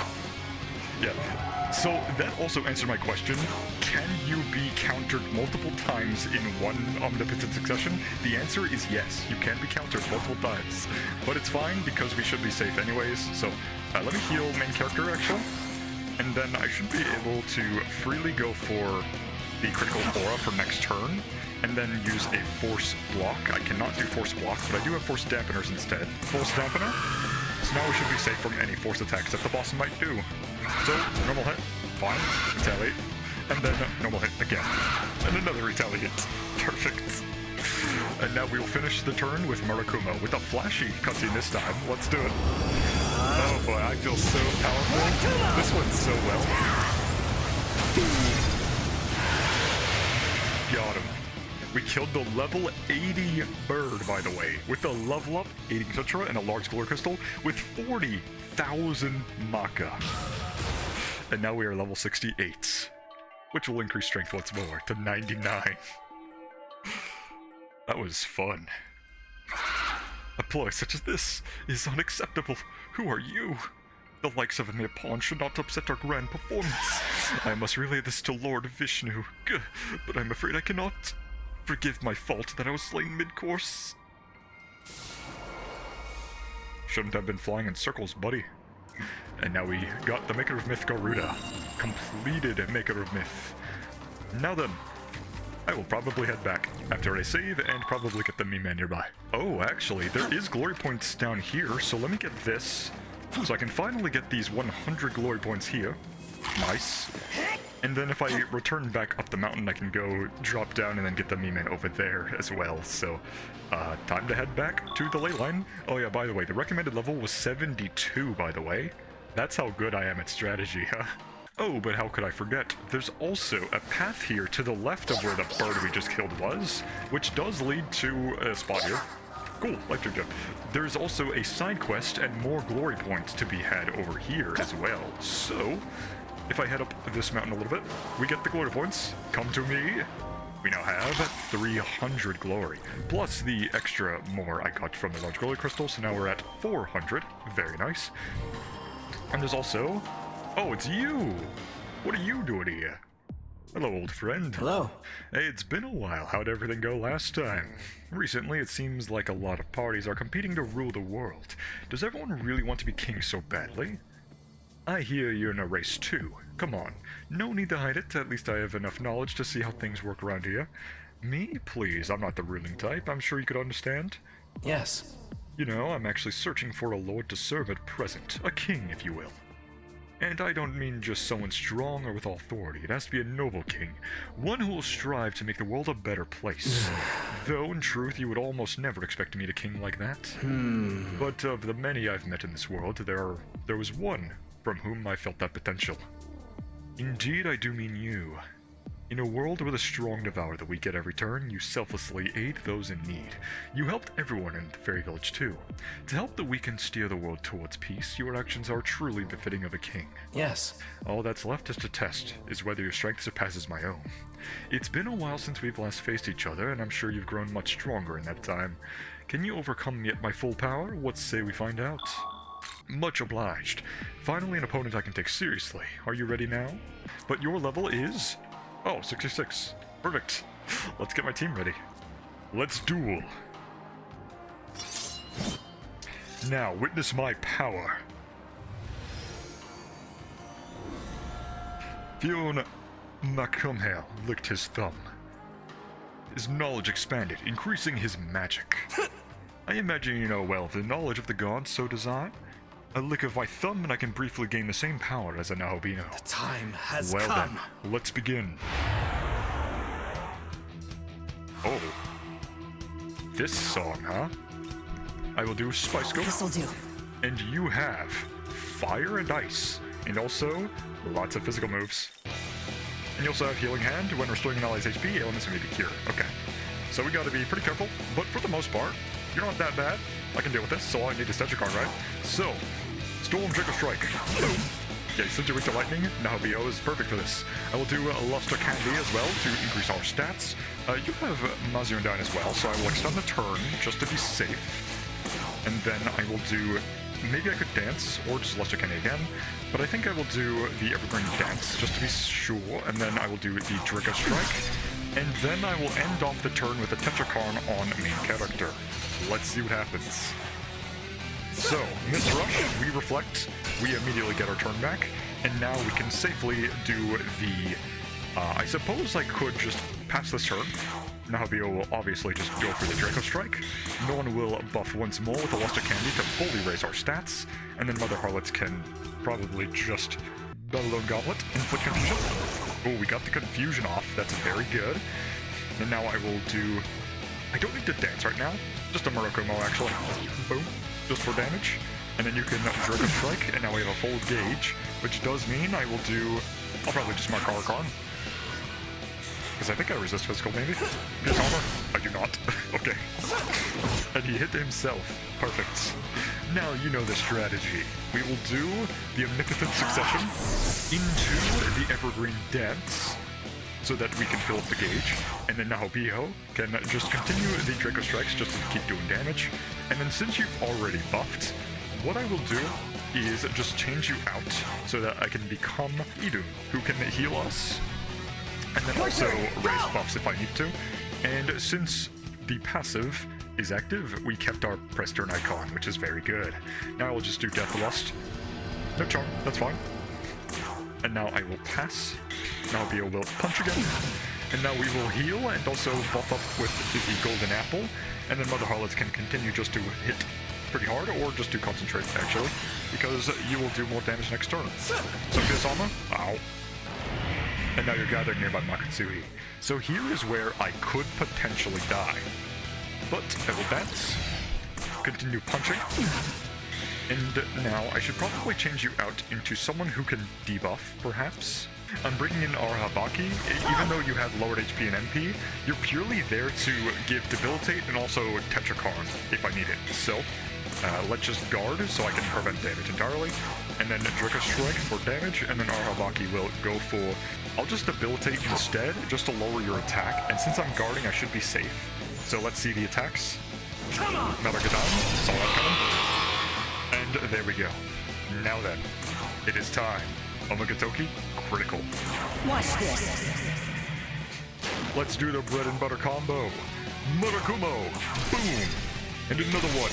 Yeah. So that also answered my question. Can you be countered multiple times in one omnipotent succession? The answer is yes. You can be countered multiple times. But it's fine because we should be safe anyways. So let me heal main character actually. And then I should be able to freely go for the critical aura for next turn, and then use a force block. I cannot do force block, but I do have force dampeners instead. Force dampener. So now we should be safe from any force attacks that the boss might do. So, normal hit, fine, retaliate, and then normal hit again, and another retaliate. Perfect. And now we will finish the turn with Murakumo with a flashy cutscene this time. Let's do it. Oh boy, I feel so powerful. This went so well. Got him. We killed the level 80 bird, by the way, with the level up 80 Sutra and a large glory crystal with 40,000 Maka. And now we are level 68, which will increase strength once more to 99. That was fun. A ploy such as this is unacceptable. Who are you? The likes of a mere pawn should not upset our grand performance. I must relay this to Lord Vishnu, but I'm afraid I cannot. Forgive my fault that I was slain mid-course. Shouldn't have been flying in circles, buddy. And now we got the Maker of Myth Garuda. Completed Maker of Myth. Now then, I will probably head back after I save and probably get the Meme nearby. Oh, actually, there is glory points down here, so let me get this. So I can finally get these 100 glory points here. Nice. And then if I return back up the mountain, I can go drop down and then get the Meme over there as well. So, time to head back to the ley line. Oh yeah, by the way, the recommended level was 72, by the way. That's how good I am at strategy, huh? Oh, but how could I forget? There's also a path here to the left of where the bird we just killed was, which does lead to a spot here. Cool, electric jump. There's also a side quest and more glory points to be had over here as well. So, if I head up this mountain a little bit, we get the glory points. Come to me. We now have 300 glory, plus the extra more I got from the large glory crystal, so now we're at 400. Very nice. And there's also... Oh, it's you! What are you doing here? Hello, old friend. Hello. Hey, it's been a while. How'd everything go last time? Recently, it seems like a lot of parties are competing to rule the world. Does everyone really want to be king so badly? I hear you're in a race too. Come on. No need to hide it. At least I have enough knowledge to see how things work around here. Me? Please, I'm not the ruling type. I'm sure you could understand. Yes. You know, I'm actually searching for a lord to serve at present. A king, if you will. And I don't mean just someone strong or with authority. It has to be a noble king. One who will strive to make the world a better place. Though, in truth, you would almost never expect to meet a king like that. But of the many I've met in this world, there was one from whom I felt that potential. Indeed, I do mean you. In a world where the strong devour the weak at every turn, you selflessly aid those in need. You helped everyone in the fairy village too. To help the weak and steer the world towards peace, your actions are truly befitting of a king. Yes. All that's left is to test, is whether your strength surpasses my own. It's been a while since we've last faced each other, and I'm sure you've grown much stronger in that time. Can you overcome me at my full power? What say we find out? Much obliged. Finally an opponent I can take seriously. Are you ready now? But your level is... Oh, 66. Perfect. Let's get my team ready. Let's duel. Now, witness my power. Fiona Macumhale licked his thumb. His knowledge expanded, increasing his magic. I imagine you know well, the knowledge of the gods, so does I. A lick of my thumb and I can briefly gain the same power as a Nahobino. The time has Well come. then, let's begin. Oh. This song, huh? I will do Spice Scope. This'll do. And you have Fire and Ice. And also, lots of physical moves. And you also have Healing Hand. When restoring an ally's HP, elements may be cured. Okay. So we gotta be pretty careful, but for the most part, you're not that bad. I can deal with this, so all I need is Tetra Card, right? So, Storm Trigger Strike. Boom. Yeah, since you're weak to lightning, now BO is perfect for this. I will do Luster Candy as well to increase our stats. You have Mazu and Dine as well, so I will extend the turn just to be safe. And then I will do... Maybe I could dance, or just Luster Candy again, but I think I will do the Evergreen Dance, just to be sure, and then I will do the Draco Strike, and then I will end off the turn with a Tetrakarn on main character. Let's see what happens. So, Mist Rush, we reflect, we immediately get our turn back, and now we can safely do the... I suppose I could just pass this turn. Nahabio will obviously just go for the Draco Strike. No one will buff once more with the Luster Candy to fully raise our stats, and then Mother Harlots can probably just Battle-Lone Goblet, Inflict Confusion. Oh, we got the Confusion off, that's very good. And now I will do... I don't need to dance right now, just a murakumo actually. Boom, just for damage. And then you can Draco Strike, and now we have a full gauge, which does mean I will do... I'll probably just mark Archon. Because I think I resist physical, maybe? Pierce armor? I do not. Okay. And he hit himself. Perfect. Now you know the strategy. We will do the Omnipotent Succession into the Evergreen Dance, so that we can fill up the gauge. And then Nahabio can just continue the Draco Strikes just to keep doing damage. And then since you've already buffed, what I will do is just change you out so that I can become Idun, who can heal us and then also raise buffs if I need to. And since the passive is active, we kept our press turn icon, which is very good. Now I will just do Death Lust. No charm, that's fine. And now I will pass. Now Bio will punch again. And now we will heal and also buff up with the Golden Apple. And then Mother Harlots can continue just to hit pretty hard, or just to concentrate actually, because you will do more damage next turn. So Pierce armor, ow. And now you're gathered nearby Makatsui. So here is where I could potentially die. But I will dance, continue punching, and now I should probably change you out into someone who can debuff, perhaps. I'm bringing in our Habaki. Even though you have lowered HP and MP, you're purely there to give Debilitate and also Tetrakarn if I need it. So, let's just guard so I can prevent damage entirely. And then Draco Strike for damage, and then our Habaki will go for... I'll just Debilitate instead, just to lower your attack, and since I'm guarding, I should be safe. So let's see the attacks. Come on! Melagadan, saw that coming. And there we go. Now then, it is time. Omagatoki, critical. Watch this. Let's do the bread and butter combo. Murakumo, boom, and another one,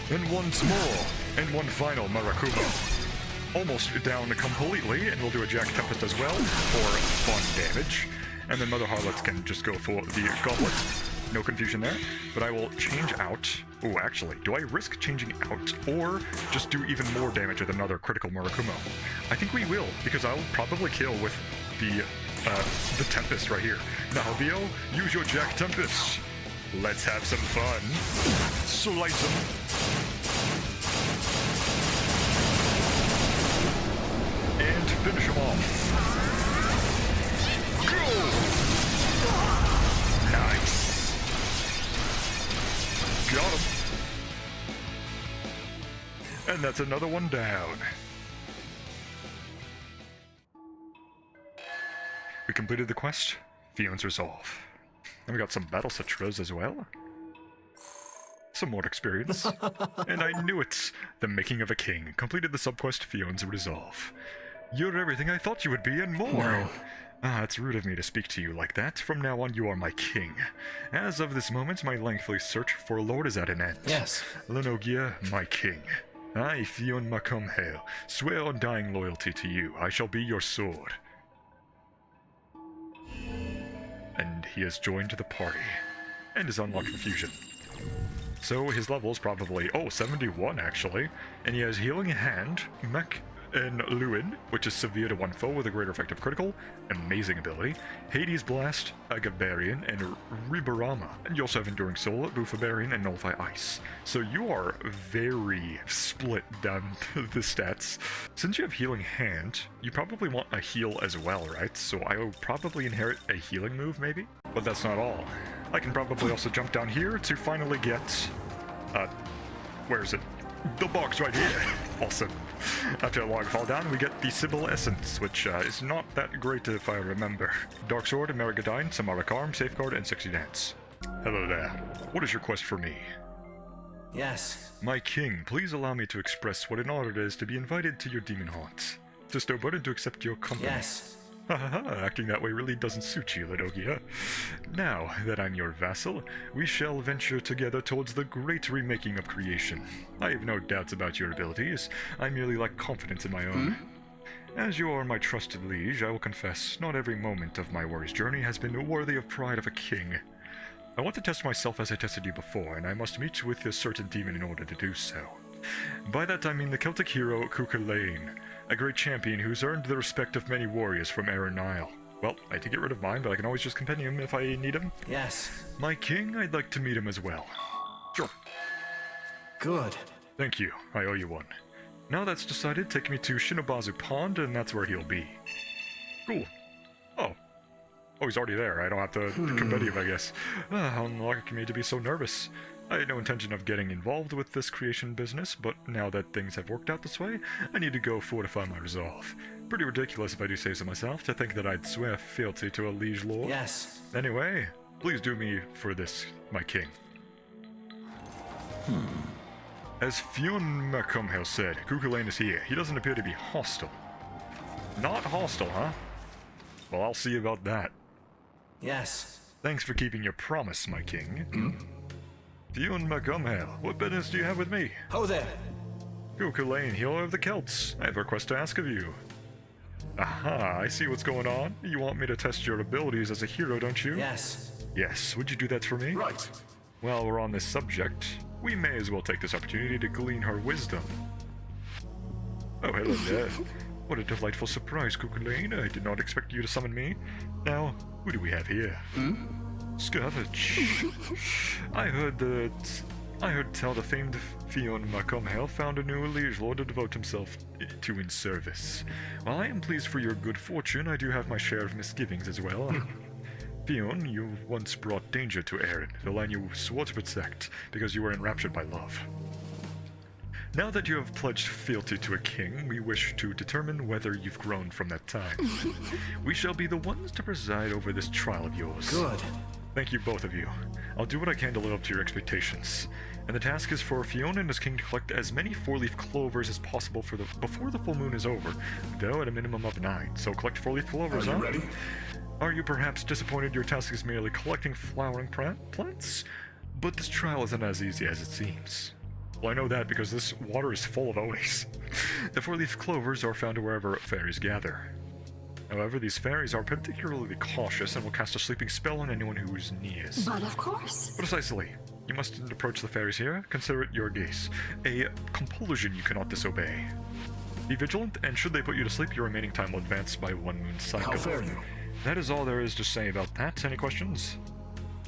and once more, and one final Murakumo. Almost down completely, and we'll do a Jack Tempest as well for fun damage. And then Mother Harlots can just go for the Goblet. No confusion there, but I will change out. Oh, actually, do I risk changing out or just do even more damage with another critical Murakumo? I think we will, because I'll probably kill with the Tempest right here. Now, Bio, use your Jack Tempest. Let's have some fun. Slice him. And finish him off. Go! Nice. Got him. And that's another one down. We completed the quest. Fion's Resolve. And we got some battle citros as well. Some more experience. And I knew it! The Making of a King. Completed the subquest Fion's Resolve. You're everything I thought you would be and more! No. Ah, it's rude of me to speak to you like that. From now on, you are my king. As of this moment, my lengthy search for a lord is at an end. Yes. Lenogia, my king. I, Fion Macumhail, swear undying loyalty to you. I shall be your sword. And he has joined the party. And is unlocked Confusion. So his level is probably, 71 actually. And he has Healing Hand, Mech, and Luin, which is severe to one foe with a greater effect of critical, amazing ability, Hades Blast, Agabarian, and Ribarama. And you also have Enduring Soul, Bufabarian, and Nullify Ice. So you are very split down the stats. Since you have Healing Hand, you probably want a heal as well, right? So I will probably inherit a healing move, maybe? But that's not all. I can probably also jump down here to finally get... where is it? The box right here. Awesome. After a long fall down, we get the Sybil Essence, which is not that great if I remember. Dark Sword, Amerigadine, Samara Charm, Safeguard, and Sexy Dance. Hello there. What is your quest for me? Yes. My king, please allow me to express what an honor it is to be invited to your demon haunt. Tis no burden to accept your company. Yes. Acting that way really doesn't suit you, Ladogia. Now that I'm your vassal, we shall venture together towards the great remaking of creation. I have no doubts about your abilities. I merely lack confidence in my own. As you are my trusted liege, I will confess, not every moment of my warrior's journey has been worthy of pride of a king. I want to test myself as I tested you before, and I must meet with a certain demon in order to do so. By that I mean the Celtic hero Cuchulainn, a great champion who's earned the respect of many warriors from Aran Nile. Well, I had to get rid of mine, but I can always just companion him if I need him. Yes. My king, I'd like to meet him as well. Sure. Good. Thank you, I owe you one. Now that's decided, take me to Shinobazu Pond, and that's where he'll be. Cool. Oh, he's already there. I don't have to compete him, I guess. How unlucky me to be so nervous. I had no intention of getting involved with this creation business, but now that things have worked out this way, I need to go fortify my resolve. Pretty ridiculous if I do say so myself, to think that I'd swear fealty to a liege lord. Yes. Anyway, please do me for this, my king. As Fionn Macumhill said, Cuchulainn is here. He doesn't appear to be hostile. Not hostile, huh? Well, I'll see about that. Yes. Thanks for keeping your promise, my king. Fionn Macumhill, what business do you have with me? Ho there. Cuchulainn, healer of the Celts. I have a request to ask of you. Aha, I see what's going on. You want me to test your abilities as a hero, don't you? Yes. Yes, would you do that for me? Right. While we're on this subject, we may as well take this opportunity to glean her wisdom. Oh, hello there. What a delightful surprise, Cuchulainn. I did not expect you to summon me. Now, who do we have here? Scavenge. I heard tell the famed Fionn Macumhill found a new liege lord to devote himself to in service. While I am pleased for your good fortune, I do have my share of misgivings as well. Fionn, you once brought danger to Aran, the land you swore to protect, because you were enraptured by love. Now that you have pledged fealty to a king, we wish to determine whether you've grown from that time. We shall be the ones to preside over this trial of yours. Good. Thank you, both of you. I'll do what I can to live up to your expectations. And the task is for Fionn and his king to collect as many 4-leaf clovers as possible before the full moon is over, though at a minimum of 9. So collect 4-leaf clovers, Are you huh? ready? Are you perhaps disappointed your task is merely collecting flowering plants? But this trial isn't as easy as it seems. Well, I know that because this water is full of onis. The 4-leaf clovers are found wherever fairies gather. However, these fairies are particularly cautious and will cast a sleeping spell on anyone who is near. But of course. Precisely. You mustn't approach the fairies here. Consider it your gaze. A compulsion you cannot disobey. Be vigilant, and should they put you to sleep, your remaining time will advance by 1 moon cycle. How fare you? That is all there is to say about that. Any questions?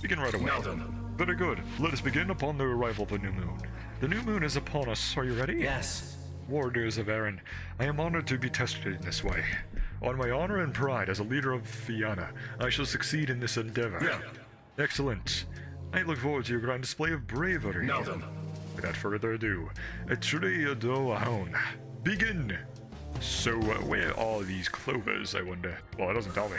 Begin right away. Now then. Very good. Let us begin upon the arrival of the new moon. The new moon is upon us. Are you ready? Yes. Warriors of Aran, I am honored to be tested in this way. On my honor and pride as a leader of Fianna, I shall succeed in this endeavor. Yeah. Excellent. I look forward to your grand display of bravery. Now then. Without further ado, Etrei do Ahon. Begin! So, where are these clovers, I wonder? Well, it doesn't tell me.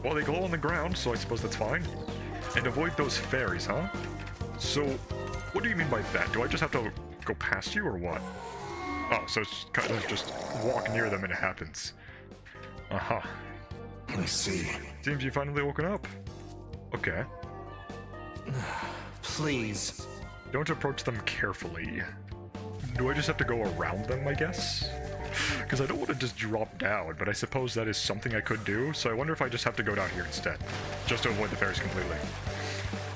Well, they glow on the ground, so I suppose that's fine. And avoid those fairies, huh? So, what do you mean by that? Do I just have to go past you, or what? Oh, so it's kind of just walk near them and it happens. Aha. I see. Seems you finally woken up. Okay. Please. Don't approach them carefully. Do I just have to go around them, I guess? Because I don't want to just drop down, but I suppose that is something I could do, so I wonder if I just have to go down here instead. Just to avoid the fairies completely.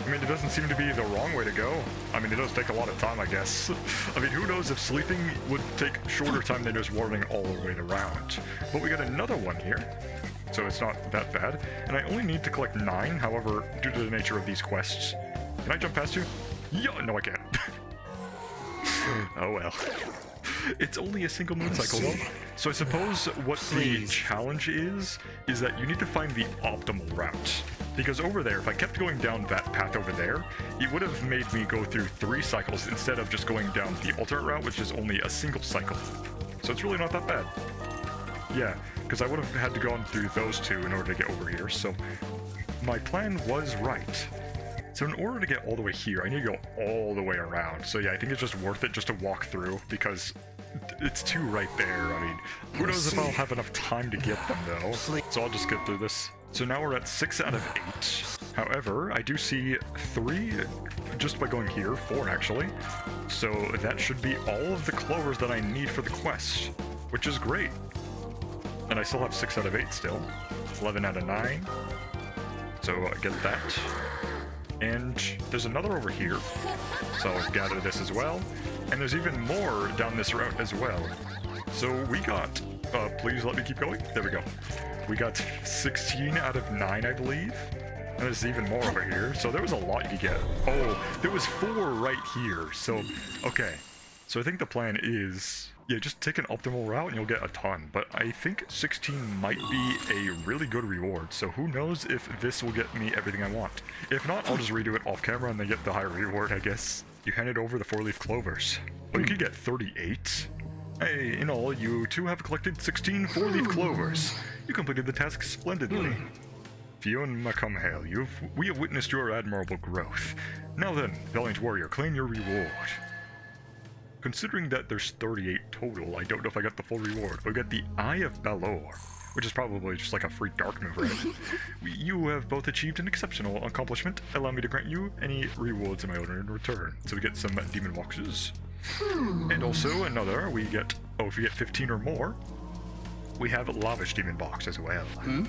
I mean, it doesn't seem to be the wrong way to go. I mean, it does take a lot of time, I guess. I mean, who knows if sleeping would take shorter time than just warding all the way around. But we got another one here, so it's not that bad. And I only need to collect 9, however, due to the nature of these quests. Can I jump past you? Yeah, no I can't. Oh well. It's only a single moon cycle though. So I suppose what the challenge is that you need to find the optimal route. Because over there, if I kept going down that path over there, it would have made me go through 3 cycles instead of just going down the alternate route, which is only a single cycle. So it's really not that bad. Yeah, because I would have had to go on through those 2 in order to get over here, so my plan was right. So in order to get all the way here, I need to go all the way around. So yeah, I think it's just worth it just to walk through, because it's 2 right there. I mean, who knows if I'll have enough time to get them though. So I'll just get through this. So now we're at 6 out of 8. However, I do see 3 just by going here, 4 actually. So that should be all of the clovers that I need for the quest, which is great. And I still have 6 out of 8 still. 11 out of 9. So I get that. And there's another over here. So I'll gather this as well. And there's even more down this route as well. So we got, please let me keep going. There we go. We got 16 out of 9, I believe. And there's even more over here. So there was a lot you could get. Oh, there was 4 right here. So, okay. So I think the plan is, yeah, just take an optimal route and you'll get a ton. But I think 16 might be a really good reward. So who knows if this will get me everything I want. If not, I'll just redo it off camera and then get the higher reward, I guess. You handed over the 4-leaf clovers. Well, you could get 38. Hey, in all, you 2 have collected 16 4-leaf clovers. You completed the task splendidly. Fionn McCumhale, we have witnessed your admirable growth. Now then, valiant warrior, claim your reward. Considering that there's 38 total, I don't know if I got the full reward. We'll get the Eye of Balor, which is probably just like a free dark move, right? You have both achieved an exceptional accomplishment. Allow me to grant you any rewards of my own in return. So we get some demon boxes. And also another, we get, oh, if we get 15 or more, we have a lavish demon box as well. And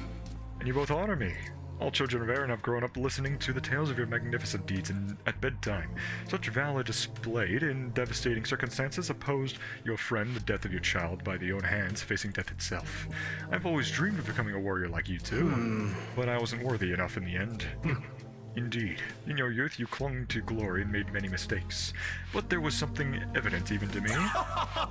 you both honor me. All children of Erin have grown up listening to the tales of your magnificent deeds at bedtime. Such valor displayed in devastating circumstances opposed your friend, the death of your child, by the own hands, facing death itself. I've always dreamed of becoming a warrior like you two, but I wasn't worthy enough in the end. Indeed, in your youth you clung to glory and made many mistakes, but there was something evident even to me.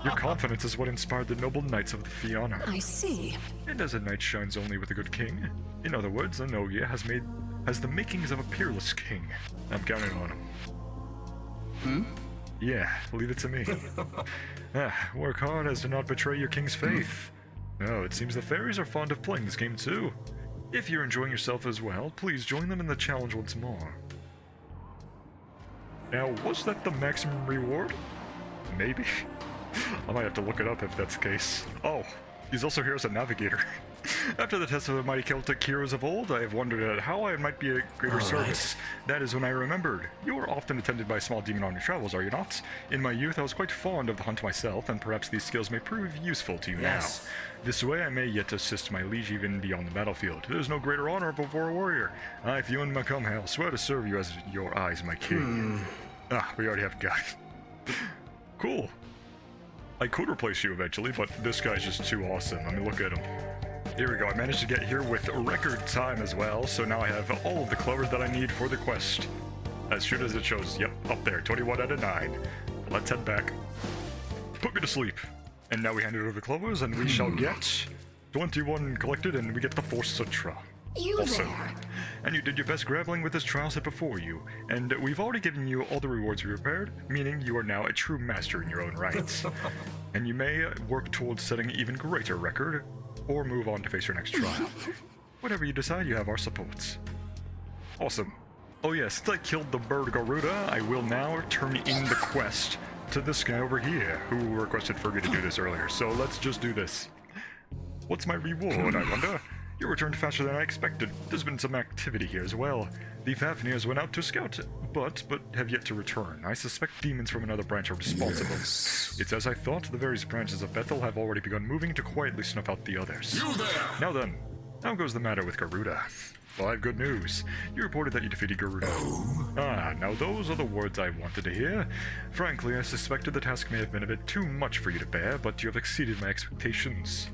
Your confidence is what inspired the noble knights of the Fianna. I see. And as a knight shines only with a good king, in other words, Enogia has the makings of a peerless king. I'm counting on him. Yeah, leave it to me. Work hard as to not betray your king's faith. Oh, it seems the fairies are fond of playing this game too. If you're enjoying yourself as well, please join them in the challenge once more. Now, was that the maximum reward? Maybe. I might have to look it up if that's the case. Oh, he's also here as a navigator. After the test of the mighty Celtic heroes of old, I have wondered at how I might be a greater service. That is when I remembered. You are often attended by a small demon on your travels, are you not? In my youth, I was quite fond of the hunt myself, and perhaps these skills may prove useful to you now. This way I may yet assist my liege even beyond the battlefield. There is no greater honor before a warrior. I, Fionn McCumhale, swear to serve you as your eyes, my king. We already have a guy. Cool. I could replace you eventually, but this guy's just too awesome. I mean, look at him. Here we go, I managed to get here with record time as well, so now I have all of the clovers that I need for the quest. As sure as it shows, yep, up there, 21 out of 9. Let's head back. Put me to sleep. And now we hand it over the clovers, and we shall get 21 collected, and we get the Force Sutra. You awesome. there. And you did your best grappling with this trial set before you, and we've already given you all the rewards we prepared, meaning you are now a true master in your own right. And you may work towards setting an even greater record, or move on to face your next trial. Whatever you decide, you have our supports. Awesome. Oh yeah, since I killed the bird Garuda, I will now turn in the quest to this guy over here, who requested for me to do this earlier, so let's just do this. What's my reward, I wonder? You returned faster than I expected. There's been some activity here as well. The Fafnirs went out to scout, but have yet to return. I suspect demons from another branch are responsible. It's as I thought, the various branches of Bethel have already begun moving to quietly snuff out the others. You there! Now then, how goes the matter with Garuda? Well, I have good news. You reported that you defeated Garuda. Now those are the words I wanted to hear. Frankly, I suspected the task may have been a bit too much for you to bear, but you have exceeded my expectations.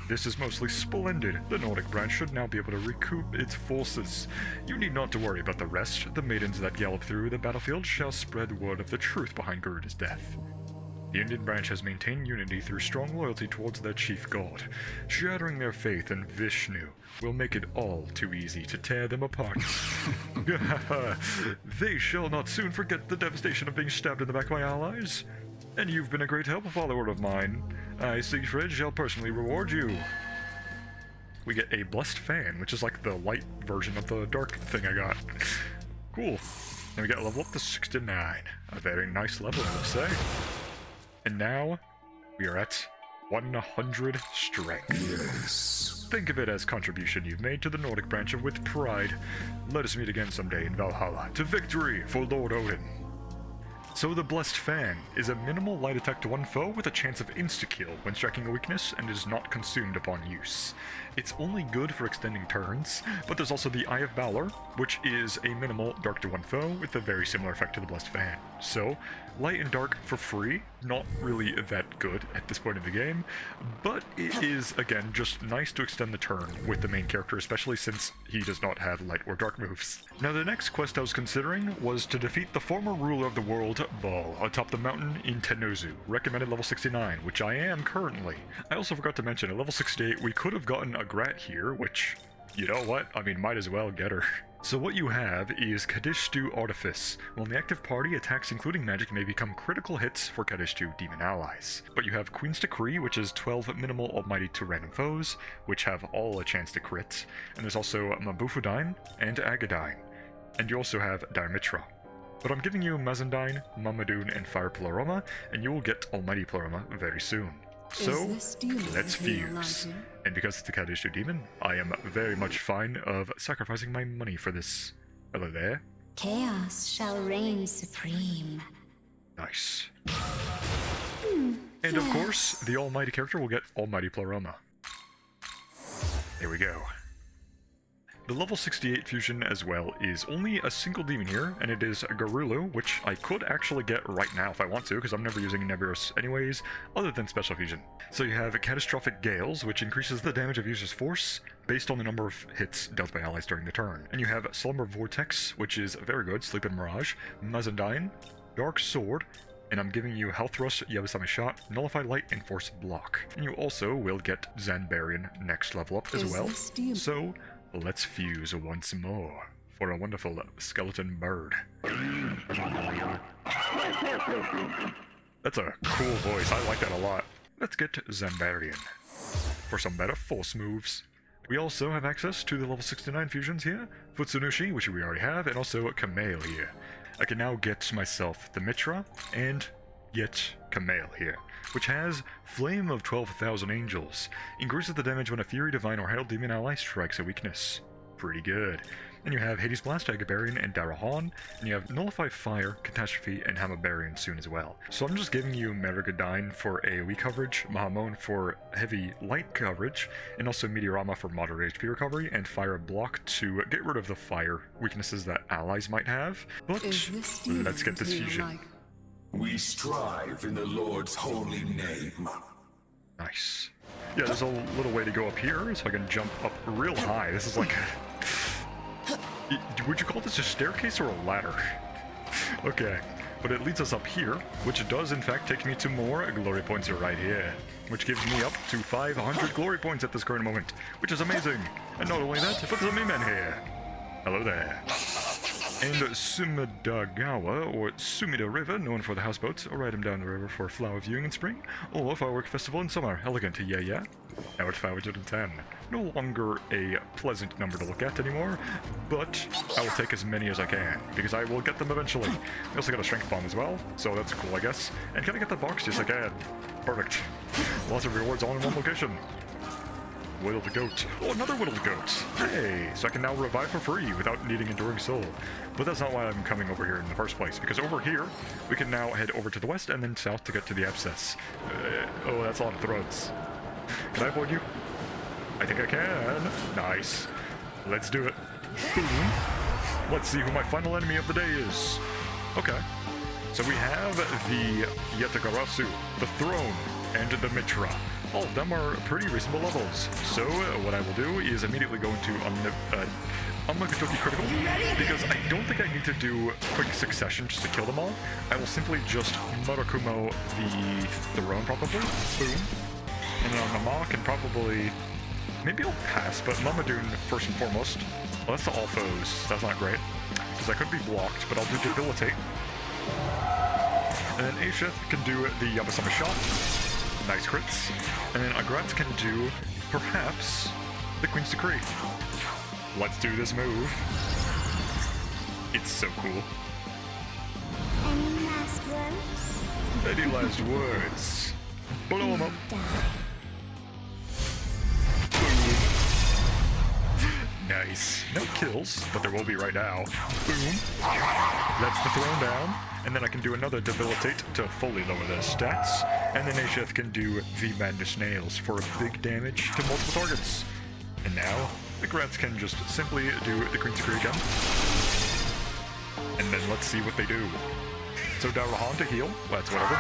This is mostly splendid. The Nordic branch should now be able to recoup its forces. You need not to worry about the rest. The maidens that gallop through the battlefield shall spread word of the truth behind Garuda's death. The Indian branch has maintained unity through strong loyalty towards their chief god. Shattering their faith in Vishnu will make it all too easy to tear them apart. They shall not soon forget the devastation of being stabbed in the back by allies. And you've been a great help, follower of mine. I, Siegfried, shall personally reward you. We get a blessed fan, which is like the light version of the dark thing I got. Cool. And we get a level up to 69. A very nice level, I would say. And now, we are at 100 strength. Yes. Think of it as contribution you've made to the Nordic branch of With Pride. Let us meet again someday in Valhalla, to victory for Lord Odin. So the Blessed Fan is a minimal light attack to one foe with a chance of insta-kill when striking a weakness and is not consumed upon use. It's only good for extending turns, but there's also the Eye of Valor, which is a minimal dark to one foe with a very similar effect to the Blessed Fan. So, light and dark for free, not really that good at this point in the game, but it is, again, just nice to extend the turn with the main character, especially since he does not have light or dark moves. Now the next quest I was considering was to defeat the former ruler of the world, Baal, atop the mountain in Tenozu, recommended level 69, which I am currently. I also forgot to mention, at level 68 we could have gotten a Grat here, which, you know what, I mean, might as well get her. So what you have is Kadishtu Artifice. When the active party, attacks including magic may become critical hits for Kadishtu demon allies. But you have Queen's Decree, which is 12 minimal almighty to random foes, which have all a chance to crit. And there's also Mabufudine and Agadine. And you also have Diamitra. But I'm giving you Mazandine, Mamadune, and Fire Pleroma, and you will get Almighty Pleroma very soon. So, let's fuse. And because it's a Kadishtu demon, I am very much fine of sacrificing my money for this. Hello there. Chaos shall reign supreme. Nice. And of course, the almighty character will get Almighty Pleroma. There we go. The level 68 fusion as well is only a single demon here, and it is Garulu, which I could actually get right now if I want to, because I'm never using Neburos anyways, other than special fusion. So you have Catastrophic Gales, which increases the damage of user's force based on the number of hits dealt by allies during the turn. And you have Slumber Vortex, which is very good, Sleep and Mirage, Mazandine, Dark Sword, and I'm giving you Health Rush, Yabasami Shot, Nullify Light, and Force Block. And you also will get Zanbarian next level up as well. So, let's fuse once more for a wonderful skeleton bird. That's a cool voice, I like that a lot. Let's get Zanbarian for some better force moves. We also have access to the level 69 fusions here, Futsunushi, which we already have, and also Kamale here. I can now get myself the Mitra and get Kamale here, which has Flame of 12,000 Angels. Increases the damage when a Fury Divine or Hail Demon ally strikes a weakness. Pretty good. And you have Hades Blast, Agabarian, and Darahan, and you have Nullify Fire, Catastrophe, and Hamabarian soon as well. So I'm just giving you Meragadine for AoE coverage, Mahamon for heavy light coverage, and also Meteorama for moderate HP recovery, and Fire Block to get rid of the fire weaknesses that allies might have. But let's get this fusion. We strive in the Lord's holy name. Nice. Yeah, there's a little way to go up here, so I can jump up real high. This is like... Would you call this a staircase or a ladder? Okay, but it leads us up here, which does in fact take me to more glory points right here, which gives me up to 500 glory points at this current moment, which is amazing. And not only that, but there's a Mimen here. Hello there. And Sumidagawa, or Sumida River, known for the houseboats, or ride them down the river for flower viewing in spring, or firework festival in summer. Elegant, yeah. Now it's 510. No longer a pleasant number to look at anymore, but I will take as many as I can, because I will get them eventually. We also got a strength bomb as well, so that's cool, I guess. And can I get the box? Yes, I can. Perfect. Lots of rewards all in one location. Whittled Goat. Oh, another Whittled Goat! Hey! So I can now revive for free without needing Enduring Soul. But that's not why I'm coming over here in the first place, because over here, we can now head over to the west and then south to get to the Abscess. Oh, that's a lot of throats. Can I avoid you? I think I can. Nice. Let's do it. Boom. Let's see who my final enemy of the day is. Okay. So we have the Yetagarasu, the Throne, and the Mitra. all of them are pretty reasonable levels. So what I will do is immediately go into Unmakutoki critical, because I don't think I need to do quick succession just to kill them all. I will simply just murakumo the throne probably. Boom. And then Mama can probably... Maybe I'll pass, but Mamadune first and foremost. Well, that's to all foes. That's not great, because I could be blocked, but I'll do Debilitate. And then Asheth can do the Yabasama shot. Nice crits. And then Agrat can do, perhaps, the Queen's Decree. Let's do this move. It's so cool. Any last words? Any last words? Blow him up. Nice. No kills, but there will be right now. Boom. That's the throne down. And then I can do another Debilitate to fully lower their stats. And then Asheth can do the Madness Nails for big damage to multiple targets. And now, the Grats can just simply do the Queen's Decree again. And then let's see what they do. So Daurahan to heal, that's whatever.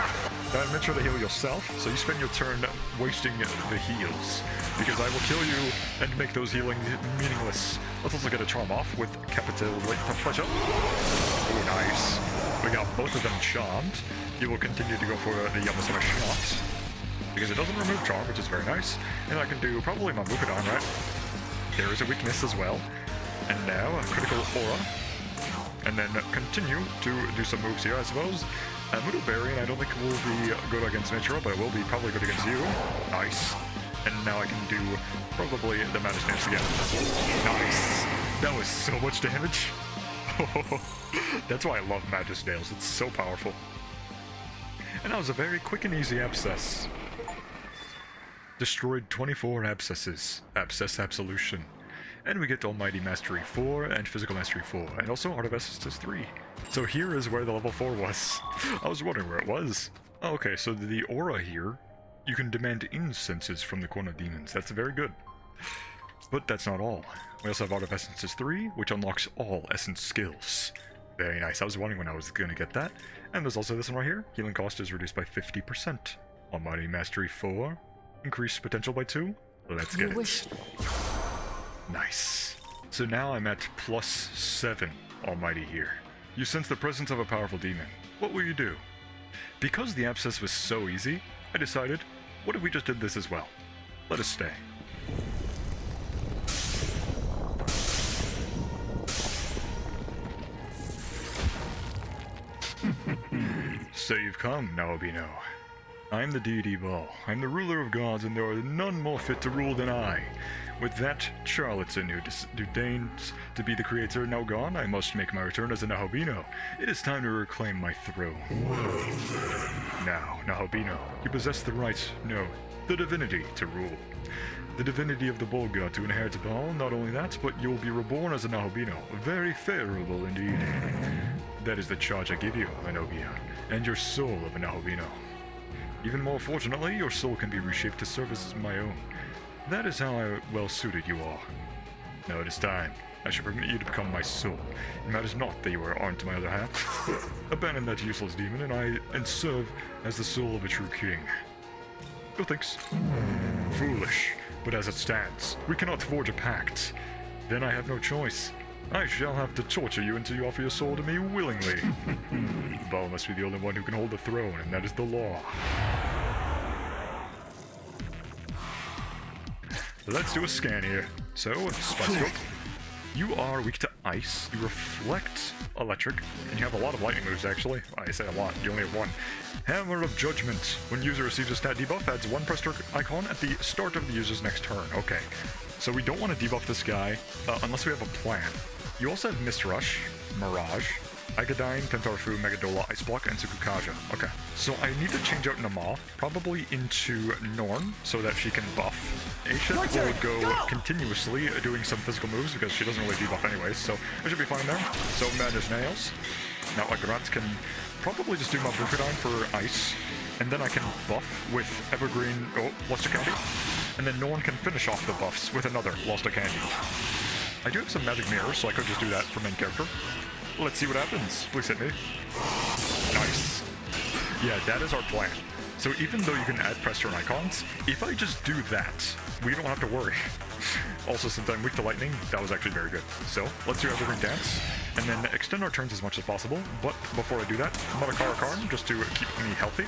Make sure to heal yourself, so you spend your turn wasting the heals, because I will kill you and make those healings meaningless. Let's also get a charm off with Capital Pleasure. Oh, nice. We got both of them charmed. You will continue to go for the Yamasama shot, because it doesn't remove charm, which is very nice. And I can do probably my Mukadon, right? There is a weakness as well. And now a critical aura. And then continue to do some moves here, I suppose. Mudo Berry, I don't think will be good against Mitra, but it will be probably good against you. Nice. And now I can do probably the Madness Dance again. Nice. That was so much damage. That's why I love Madness Nails. It's so powerful. And that was a very quick and easy abscess. Destroyed 24 abscesses. Abscess Absolution. And we get Almighty Mastery 4 and Physical Mastery 4, and also Art of Essences 3. So here is where the level 4 was. I was wondering where it was. Oh, okay, so the aura here, you can demand incenses from the Corner Demons. That's very good. But that's not all. We also have Art of Essences 3, which unlocks all Essence skills. Very nice. I was wondering when I was going to get that. And there's also this one right here. Healing cost is reduced by 50%. Almighty Mastery 4. Increased potential by 2. Let's get it. Nice. So now I'm at +7 Almighty here. You sense the presence of a powerful demon. What will you do? Because the abscess was so easy, I decided, what if we just did this as well? Let us stay. So you've come, Naobino. I am the deity Baal. I am the ruler of gods, and there are none more fit to rule than I. With that charlatan who deigns to be the creator now gone, I must make my return as a Naobino. It is time to reclaim my throne. Now, Naobino, you possess the right, no, the divinity to rule. The divinity of the bull god to inherit Baal. Not only that, but you will be reborn as a Naobino. Very favorable indeed. That is the charge I give you, Anobia, and your soul of a Naobino. Even more fortunately, your soul can be reshaped to serve as my own. That is how well-suited you are. Now it is time. I should permit you to become my soul. It matters not that you are armed to my other half. Abandon that useless demon, and serve as the soul of a true king. No thanks. Foolish, but as it stands, we cannot forge a pact. Then I have no choice. I shall have to torture you until you offer your soul to me willingly. Baal must be the only one who can hold the throne, and that is the law. Let's do a scan here. So, Spice Scope. You are weak to ice, you reflect electric, and you have a lot of lightning moves actually. I say a lot, you only have one. Hammer of Judgment. When user receives a stat debuff, adds one press icon at the start of the user's next turn. Okay, so we don't want to debuff this guy unless we have a plan. You also have Mist Rush, Mirage, Agadine, Tentarfu, Megadola, Ice Block, and Tsukukaja. Okay, so I need to change out Nama, probably into Norn, so that she can buff. Asheth will go continuously doing some physical moves, because she doesn't really debuff anyways, so I should be fine there. So Madness Nails. Now Agrat can probably just do my Bukadine for Ice, and then I can buff with Evergreen, Luster Candy, and then Norn can finish off the buffs with another Luster Candy. I do have some Magic Mirrors, so I could just do that for main character. Let's see what happens. Please hit me. Nice. Yeah, that is our plan. So even though you can add press turn icons, if I just do that, we don't have to worry. Also, since I'm weak to lightning, that was actually very good. So let's do everything dance, and then extend our turns as much as possible. But before I do that, Murakumo, just to keep me healthy,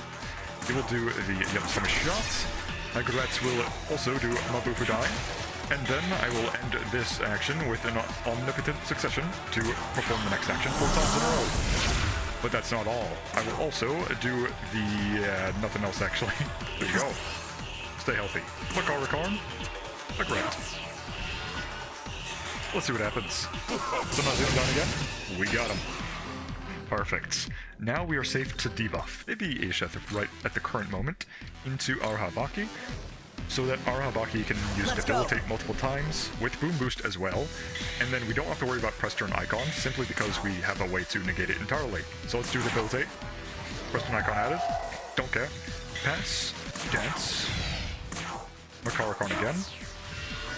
he will do the Yamsama shots. Agrats will also do Mabufu Die. And then I will end this action with an omnipotent succession to perform the next action 4 times in a row. But that's not all. I will also do the nothing else actually. There you go. Stay healthy. Murakumo. Agrat. Let's see what happens. So now zoom down again. We got him. Perfect. Now we are safe to debuff maybe Isheth right at the current moment into our Habaki, so that our Habaki can use Debilitate multiple times with Boom Boost as well, and then we don't have to worry about press turn icons simply because we have a way to negate it entirely. So let's do Debilitate. Press turn icon added. Don't care. Pass. Dance. Murakumo again.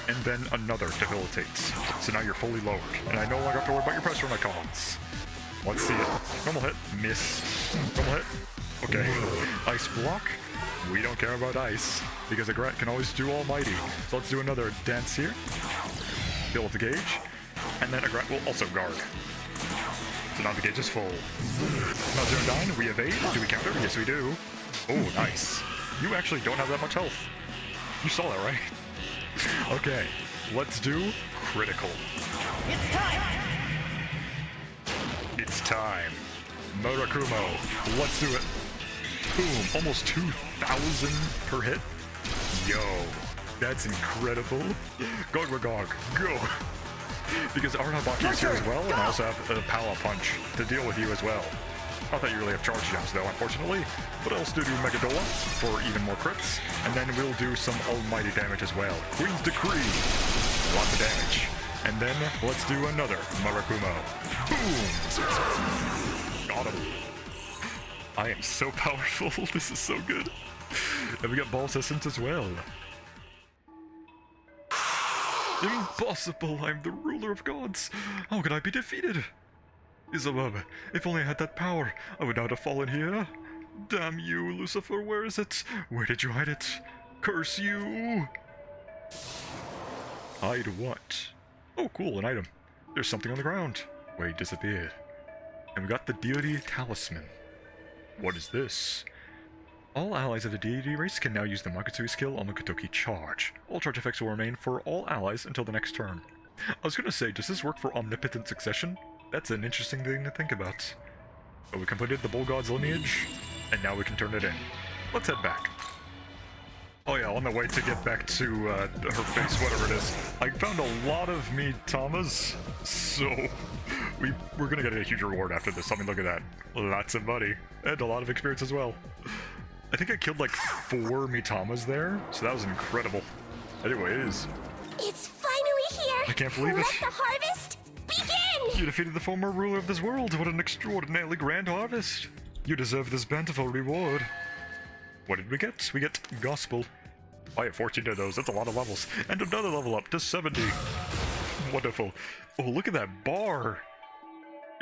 And then another Debilitates. So now you're fully lowered, and I no longer have to worry about your press turn icons. Let's see it. Normal hit. Miss. Normal hit. Okay. Ice block. We don't care about ice, because Agrat can always do almighty. So let's do another dance here. Fill up the gauge. And then Agrat will also guard. So now the gauge is full. Now 0-9, we evade. Do we counter? Yes, we do. Oh, nice. You actually don't have that much health. You saw that, right? Okay, let's do critical. It's time! It's time. Murakumo. Let's do it. Boom, almost 2,000 per hit. Yo, that's incredible. Gog Magog, go. Because our Habaki is here as well, and I also have a Power Punch to deal with you as well. Not that you really have charge gems though, unfortunately, but I'll still do Megadola for even more crits, and then we'll do some almighty damage as well. Queen's Decree, lots of damage. And then let's do another Murakumo. Boom! Got him. I am so powerful, this is so good. And we got Ball's Essence as well. Impossible, I'm the ruler of gods. How could I be defeated? Isabab, if only I had that power, I would not have fallen here. Damn you, Lucifer, where is it? Where did you hide it? Curse you! Hide what? Oh, cool, an item. There's something on the ground. Wait, it disappeared. And we got the deity talisman. What is this? All allies of the deity race can now use the Makutsui skill on the Kotoki charge. All charge effects will remain for all allies until the next turn. I was gonna say, does this work for omnipotent succession? That's an interesting thing to think about. But we completed the Bull God's lineage, and now we can turn it in. Let's head back. Oh yeah, on the way to get back to her face, whatever it is, I found a lot of Mitamas, so we're gonna get a huge reward after this. I mean, look at that. Lots of money, and a lot of experience as well. I think I killed like 4 Mitamas there, so that was incredible. Anyways. It's finally here! I can't believe it. Let the harvest begin! You defeated the former ruler of this world. What an extraordinarily grand harvest. You deserve this bountiful reward. What did we get? We get Gospel. I have 14 of those. That's a lot of levels. And another level up to 70. Wonderful. Oh, look at that bar.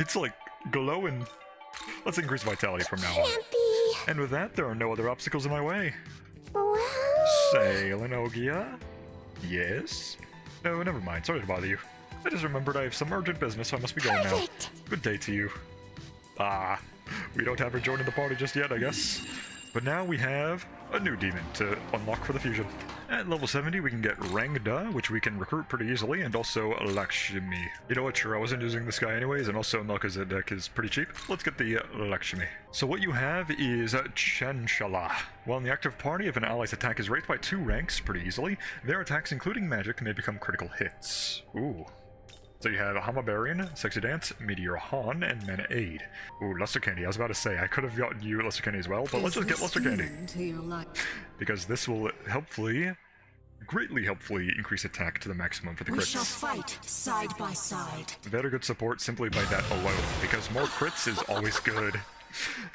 It's like glowing. Let's increase vitality from now on. Can't be. And with that, there are no other obstacles in my way. Well, Sailin' Ogia? Yes? No, never mind. Sorry to bother you. I just remembered I have some urgent business, so I must be going now. perfect. Good day to you. Ah, we don't have her joining the party just yet, I guess. But now we have a new demon to unlock for the fusion. At level 70, we can get Rangda, which we can recruit pretty easily, and also Lakshmi. You know what, sure, I wasn't using this guy anyways, and also Melchizedek is pretty cheap. Let's get the Lakshmi. So what you have is Chanchala. While in the active party, if an ally's attack is raised by 2 ranks pretty easily, their attacks, including magic, may become critical hits. Ooh. So you have Hamabarian, Sexy Dance, Meteor Han, and Mana Aid. Ooh, Luster Candy. I was about to say, I could have gotten you Luster Candy as well, but let's just get Luster Candy. Because this will greatly helpfully increase attack to the maximum for the crits. We shall fight side by side. Very good support simply by that alone, because more crits is always good.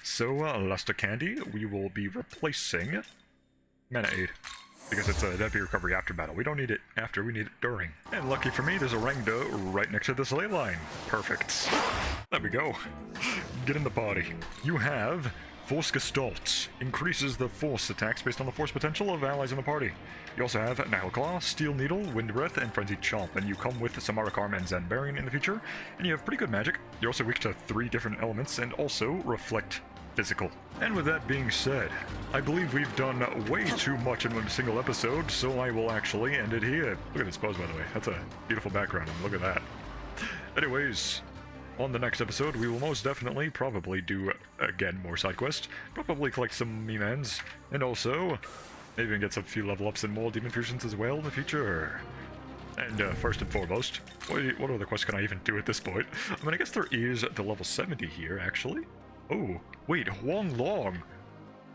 So, Luster Candy, we will be replacing Mana Aid. Because it's a deputy recovery after battle. We don't need it after, we need it during. And lucky for me, there's a Rangda right next to this ley line. Perfect. There we go. Get in the party. You have Force Gestalt increases the force attacks based on the force potential of allies in the party. You also have Nihil Claw, Steel Needle, Wind Breath, and Frenzied Chomp, and you come with Samara Karm and Zen Bearing in the future, and you have pretty good magic. You're also weak to 3 different elements, and also reflect physical. And with that being said, I believe we've done way too much in one single episode, so I will actually end it here. Look at this pose, by the way. That's a beautiful background, and look at that. Anyways, on the next episode, we will most definitely probably do, again, more side quests, probably collect some Mimans, and also maybe even get some few level ups and more demon fusions as well in the future. And first and foremost, what other quests can I even do at this point? I mean, I guess there is the level 70 here, actually. Oh, wait, Huang Long!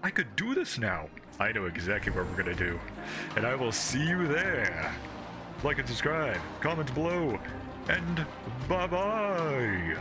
I could do this now! I know exactly what we're gonna do, and I will see you there! Like and subscribe, comment below, and bye-bye!